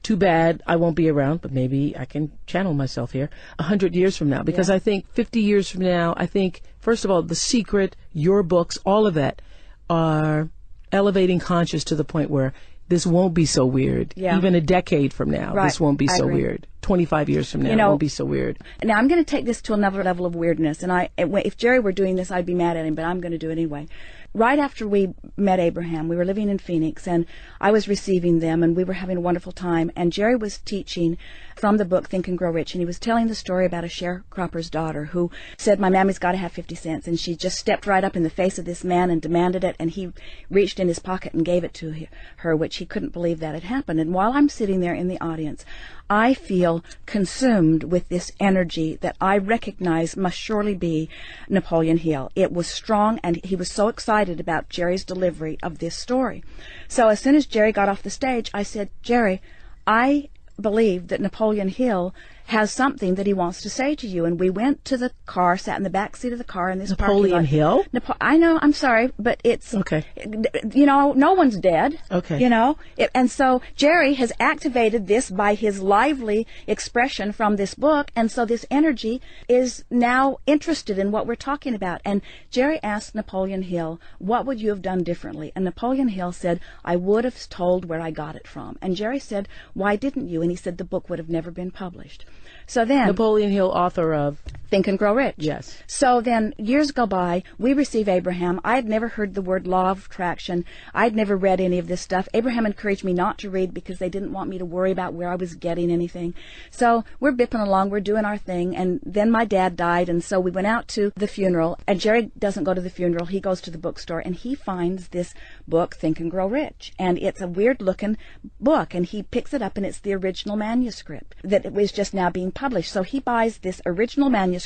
too bad I won't be around, but maybe I can channel myself here 100 years from now. Because I think 50 years from now, I think, first of all, The Secret, your books, all of that are elevating conscious to the point where this won't be so weird. Yeah. Even a decade from now, Right. this won't be I so agree. weird. 25 years from now, it won't be so weird. Now, I'm going to take this to another level of weirdness, and if Jerry were doing this, I'd be mad at him, but I'm going to do it anyway. Right after we met Abraham, we were living in Phoenix, and I was receiving them, and we were having a wonderful time, and Jerry was teaching from the book Think and Grow Rich, and he was telling the story about a sharecropper's daughter who said, "My mammy's got to have 50 cents," and she just stepped right up in the face of this man and demanded it, and he reached in his pocket and gave it to her, which he couldn't believe that had happened. And while I'm sitting there in the audience, I feel consumed with this energy that I recognize must surely be Napoleon Hill. It was strong, and he was so excited about Jerry's delivery of this story. So as soon as Jerry got off the stage, I said, "Jerry, I believe that Napoleon Hill has something that he wants to say to you." And we went to the car, sat in the back seat of the car in this Napoleon Hill? I know, I'm sorry, but it's... Okay. You know, no one's dead. Okay. You know? And so Jerry has activated this by his lively expression from this book, and so this energy is now interested in what we're talking about. And Jerry asked Napoleon Hill, "What would you have done differently?" And Napoleon Hill said, "I would have told where I got it from." And Jerry said, "Why didn't you?" And he said, "The book would have never been published." So then... Napoleon Hill, author of... Think and Grow Rich. Yes. So then years go by, we receive Abraham. I had never heard the word law of attraction. I'd never read any of this stuff. Abraham encouraged me not to read because they didn't want me to worry about where I was getting anything. So we're bipping along, we're doing our thing, and then my dad died, and so we went out to the funeral, and Jerry doesn't go to the funeral, he goes to the bookstore, and he finds this book, Think and Grow Rich, and it's a weird-looking book, and he picks it up, and it's the original manuscript that it was just now being published. So he buys this original manuscript,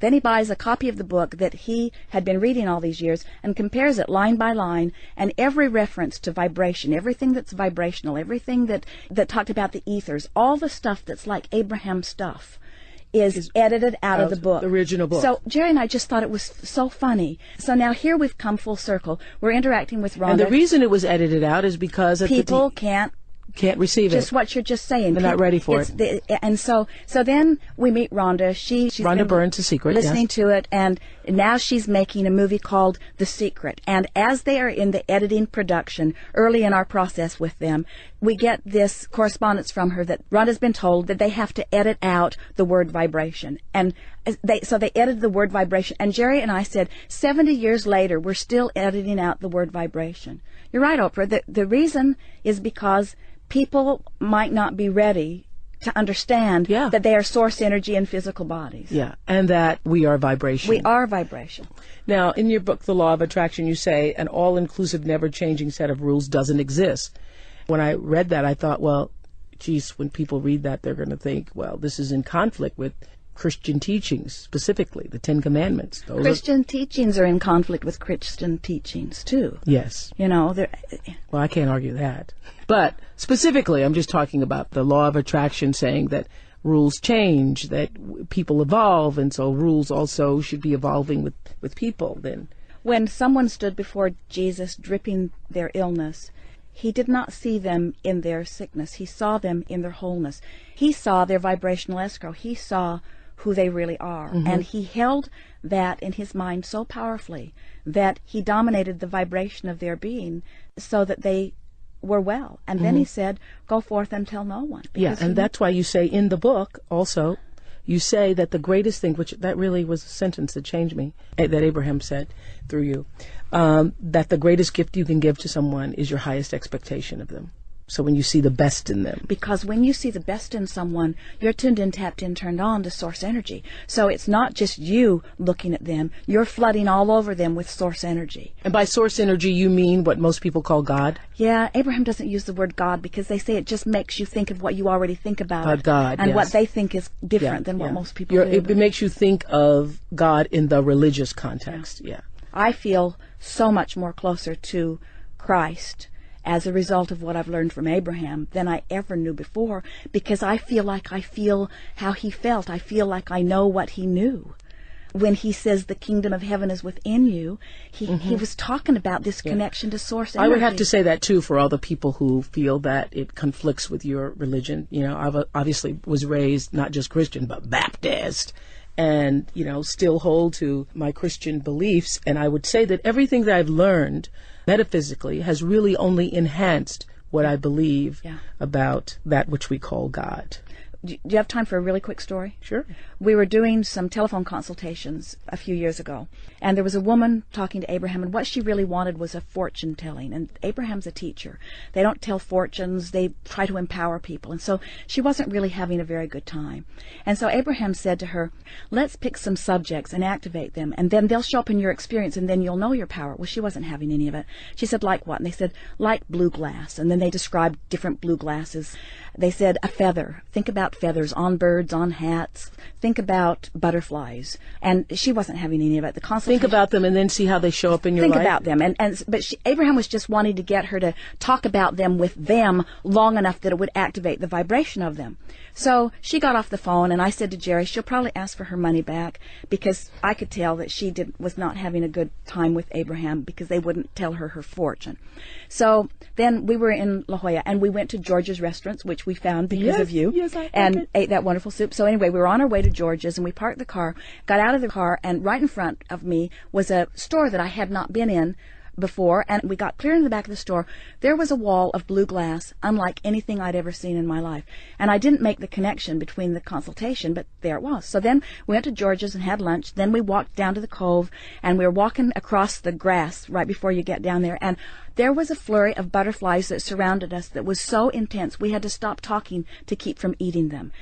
then he buys a copy of the book that he had been reading all these years and compares it line by line, and every reference to vibration, everything that's vibrational, everything that talked about the ethers, all the stuff that's like Abraham stuff is edited out of the book. The original book. So Jerry and I just thought it was so funny. So now here we've come full circle. We're interacting with Rhonda. And the reason it was edited out is because... people can't receive just it. what you're just saying. They're not ready for it. And so then we meet Rhonda. She's Rhonda Burns, The Secret, listening yes. to it, and now she's making a movie called The Secret. And as they are in the editing production, early in our process with them, we get this correspondence from her that Rhonda's been told that they have to edit out the word vibration. And so they edited the word vibration. And Jerry and I said, 70 years later, we're still editing out the word vibration. You're right, Oprah. The reason is because people might not be ready to understand that they are source energy in physical bodies. Yeah, and that we are vibration. We are vibration. Now, in your book, The Law of Attraction, you say an all-inclusive, never-changing set of rules doesn't exist. When I read that, I thought, well, geez, when people read that, they're going to think, well, this is in conflict with Christian teachings, specifically the Ten Commandments. Those Christian teachings are in conflict with Christian teachings, too. Yes. You know, Well, I can't argue that. But specifically, I'm just talking about the law of attraction, saying that rules change, that people evolve, and so rules also should be evolving with people then. when someone stood before Jesus dripping their illness, he did not see them in their sickness. He saw them in their wholeness. He saw their vibrational escrow. He saw who they really are. Mm-hmm. And he held that in his mind so powerfully that he dominated the vibration of their being so that they were well. And then he said, go forth and tell no one. Yeah, and that's why you say in the book also, you say that the greatest thing, which that really was a sentence that changed me, that Abraham said through you, that the greatest gift you can give to someone is your highest expectation of them. So when you see the best in them. Because when you see the best in someone, you're tuned in, tapped in, turned on to source energy. So it's not just you looking at them. You're flooding all over them with source energy. And by source energy, you mean what most people call God? Yeah, Abraham doesn't use the word God because they say it just makes you think of what you already think about God, and yes. what they think is different than what most people do. It makes you think of God in the religious context, yeah. I feel so much more closer to Christ as a result of what I've learned from Abraham than I ever knew before, because I feel like I feel how he felt. I feel like I know what he knew. When he says the kingdom of heaven is within you, he was talking about this connection to source energy. I would have to say that, too, for all the people who feel that it conflicts with your religion. You know, I obviously was raised not just Christian, but Baptist, and, you know, still hold to my Christian beliefs. And I would say that everything that I've learned metaphysically has really only enhanced what I believe about that which we call God. Do you have time for a really quick story? Sure. We were doing some telephone consultations a few years ago, and there was a woman talking to Abraham, and what she really wanted was a fortune telling. And Abraham's a teacher. They don't tell fortunes. They try to empower people. And so she wasn't really having a very good time. And so Abraham said to her, let's pick some subjects and activate them, and then they'll show up in your experience, and then you'll know your power. Well, she wasn't having any of it. She said, like what? And they said, like blue glass. And then they described different blue glasses. They said, a feather. Think about feathers on birds, on hats. Think about butterflies. And she wasn't having any of it. The consultation. Think about them and then see how they show up in your life. Think about them. But Abraham was just wanting to get her to talk about them with them long enough that it would activate the vibration of them. So she got off the phone, and I said to Jerry, she'll probably ask for her money back, because I could tell that she was not having a good time with Abraham because they wouldn't tell her fortune. So then we were in La Jolla, and we went to George's restaurants, which we found because of you, and ate that wonderful soup. So anyway, we were on our way to George's, and we parked the car, got out of the car, and right in front of me was a store that I had not been in before, and we got clear in the back of the store. There was a wall of blue glass unlike anything I'd ever seen in my life, and I didn't make the connection between the consultation, but there it was. So then we went to George's and had lunch. Then we walked down to the cove, and we were walking across the grass right before you get down there, and there was a flurry of butterflies that surrounded us that was so intense we had to stop talking to keep from eating them.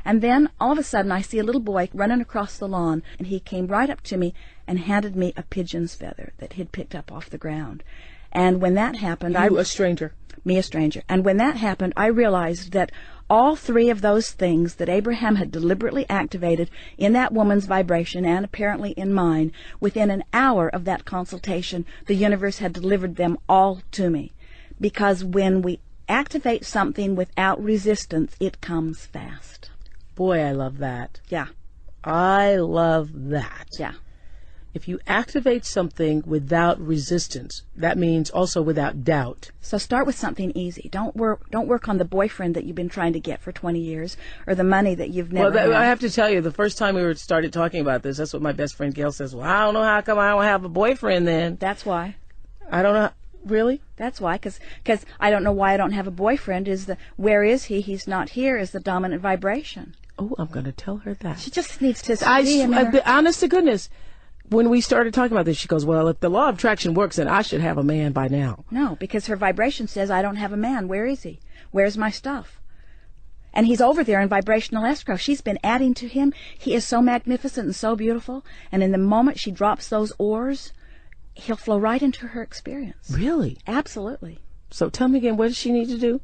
And then, all of a sudden, I see a little boy running across the lawn, and he came right up to me and handed me a pigeon's feather that he'd picked up off the ground. And when that happened, You, a stranger. Me, a stranger. And when that happened, I realized that all three of those things that Abraham had deliberately activated in that woman's vibration and apparently in mine, within an hour of that consultation, the universe had delivered them all to me. Because when we activate something without resistance, it comes fast. Boy, I love that. Yeah. I love that. Yeah. If you activate something without resistance, that means also without doubt. So start with something easy. Don't work on the boyfriend that you've been trying to get for 20 years or the money that you've never had. I have to tell you, the first time we started talking about this, that's what my best friend Gail says. Well, I don't know how come I don't have a boyfriend then. That's why. I don't know. Really? That's why, because I don't know why I don't have a boyfriend. Where is he? He's not here is the dominant vibration. Oh, I'm going to tell her that. She just needs to see him. Honest to goodness, when we started talking about this, she goes, well, if the law of attraction works, then I should have a man by now. No, because her vibration says, I don't have a man. Where is he? Where's my stuff? And he's over there in vibrational escrow. She's been adding to him. He is so magnificent and so beautiful. And in the moment she drops those oars, he'll flow right into her experience. Really? Absolutely. So tell me again, what does she need to do?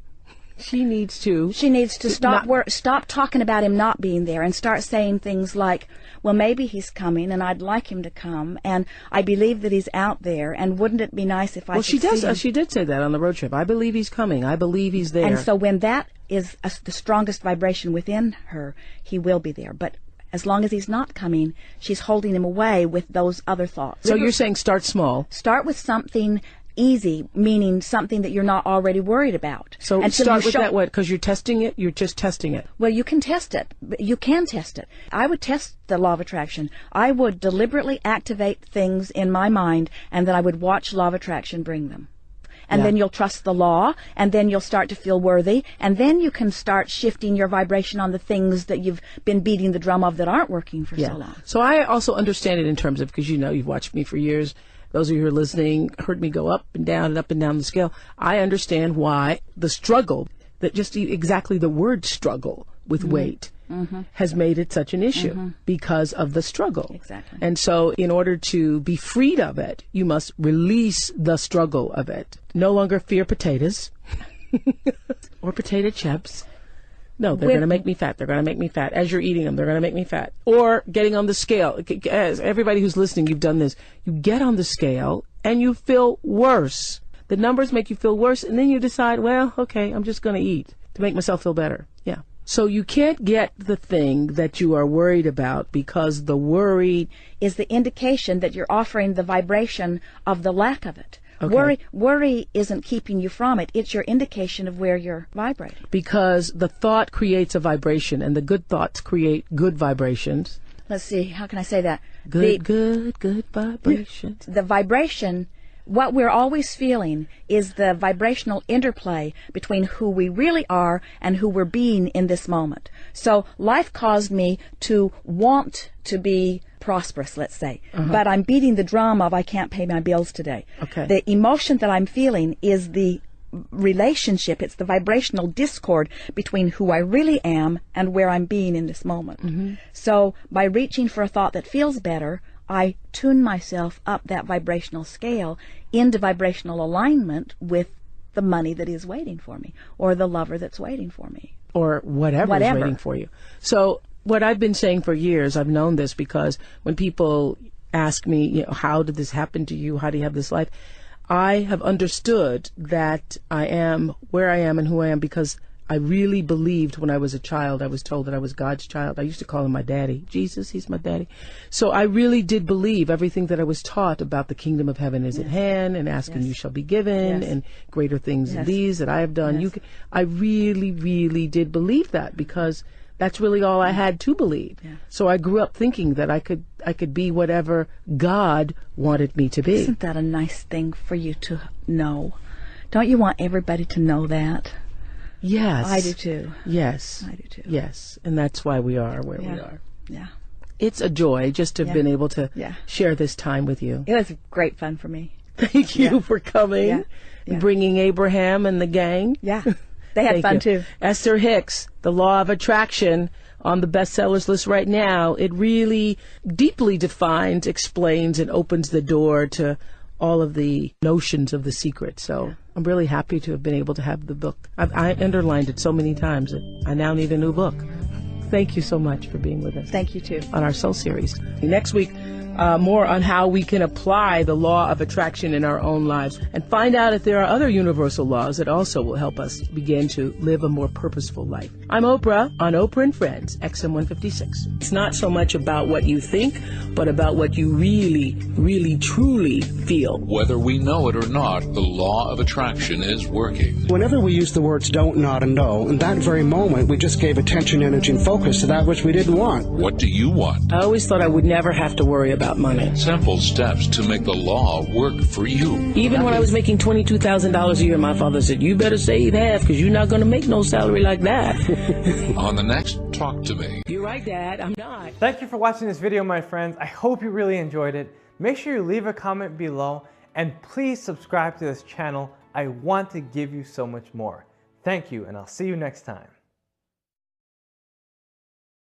She needs to. She needs to stop talking about him not being there and start saying things like, well, maybe he's coming and I'd like him to come and I believe that he's out there and wouldn't it be nice if I could see him? She did say that on the road trip. I believe he's coming. I believe he's there. And so when that is the strongest vibration within her, he will be there. But as long as he's not coming, she's holding him away with those other thoughts. So you're saying start small. Start with something easy, meaning something that you're not already worried about. So start with that what? Because you're testing it? You're just testing it. Well, you can test it. You can test it. I would test the law of attraction. I would deliberately activate things in my mind, and then I would watch law of attraction bring them. And then you'll trust the law, and then you'll start to feel worthy, and then you can start shifting your vibration on the things that you've been beating the drum of that aren't working for so long. So I also understand it in terms of, because you've watched me for years. Those of you who are listening heard me go up and down the scale. I understand why the struggle, that just exactly the word struggle with weight has made it such an issue because of the struggle. Exactly. And so in order to be freed of it, you must release the struggle of it. No longer fear potatoes or potato chips. No, they're going to make me fat. They're going to make me fat. As you're eating them, they're going to make me fat. Or getting on the scale. As everybody who's listening, you've done this. You get on the scale and you feel worse. The numbers make you feel worse, and then you decide, well, okay, I'm just going to eat to make myself feel better. Yeah. So you can't get the thing that you are worried about because the worry is the indication that you're offering the vibration of the lack of it. Okay. Worry isn't keeping you from it. It's your indication of where you're vibrating. Because the thought creates a vibration, and the good thoughts create good vibrations. Let's see, how can I say that? Good vibrations. The vibration, what we're always feeling is the vibrational interplay between who we really are and who we're being in this moment. So life caused me to want to be prosperous, let's say, but I'm beating the drum of I can't pay my bills today. Okay. The emotion that I'm feeling is the relationship, it's the vibrational discord between who I really am and where I'm being in this moment. So by reaching for a thought that feels better, I tune myself up that vibrational scale into vibrational alignment with the money that is waiting for me, or the lover that's waiting for me, or whatever is waiting for you. So what I've been saying for years, I've known this because when people ask me, how did this happen to you? How do you have this life? I have understood that I am where I am and who I am because I really believed when I was a child, I was told that I was God's child. I used to call him my daddy. Jesus, he's my daddy. So I really did believe everything that I was taught about the kingdom of heaven is at hand, and asking you shall be given, and greater things than these that I have done. I really, really did believe that because that's really all I had to believe. So I grew up thinking that I could be whatever God wanted me to be. Isn't that a nice thing for you to know? Don't you want everybody to know that? Yes. I do too. Yes. I do too. Yes. And that's why we are where we are. Yeah. It's a joy just to have been able to share this time with you. It was great fun for me. Thank you for coming, bringing Abraham and the gang. Yeah. They had fun too. Esther Hicks, The Law of Attraction, on the bestsellers list right now. It really deeply defines, explains, and opens the door to all of the notions of the secret. So I'm really happy to have been able to have the book. I underlined it so many times that I now need a new book. Thank you so much for being with us. Thank you too. On our Soul Series. Next week, more on how we can apply the law of attraction in our own lives and find out if there are other universal laws that also will help us begin to live a more purposeful life. I'm Oprah on Oprah and Friends, XM 156. It's not so much about what you think, but about what you really, really, truly feel. Whether we know it or not, the law of attraction is working. Whenever we use the words don't, not, and no, in that very moment, we just gave attention, energy, and focus to that which we didn't want. What do you want? I always thought I would never have to worry about money. Simple steps to make the law work for you. Even when I was making $22,000 a year, my father said, you better save half because you're not going to make no salary like that. On the next Talk to Me. You're right, Dad. I'm not. Thank you for watching this video, my friends. I hope you really enjoyed it. Make sure you leave a comment below and please subscribe to this channel. I want to give you so much more. Thank you, and I'll see you next time.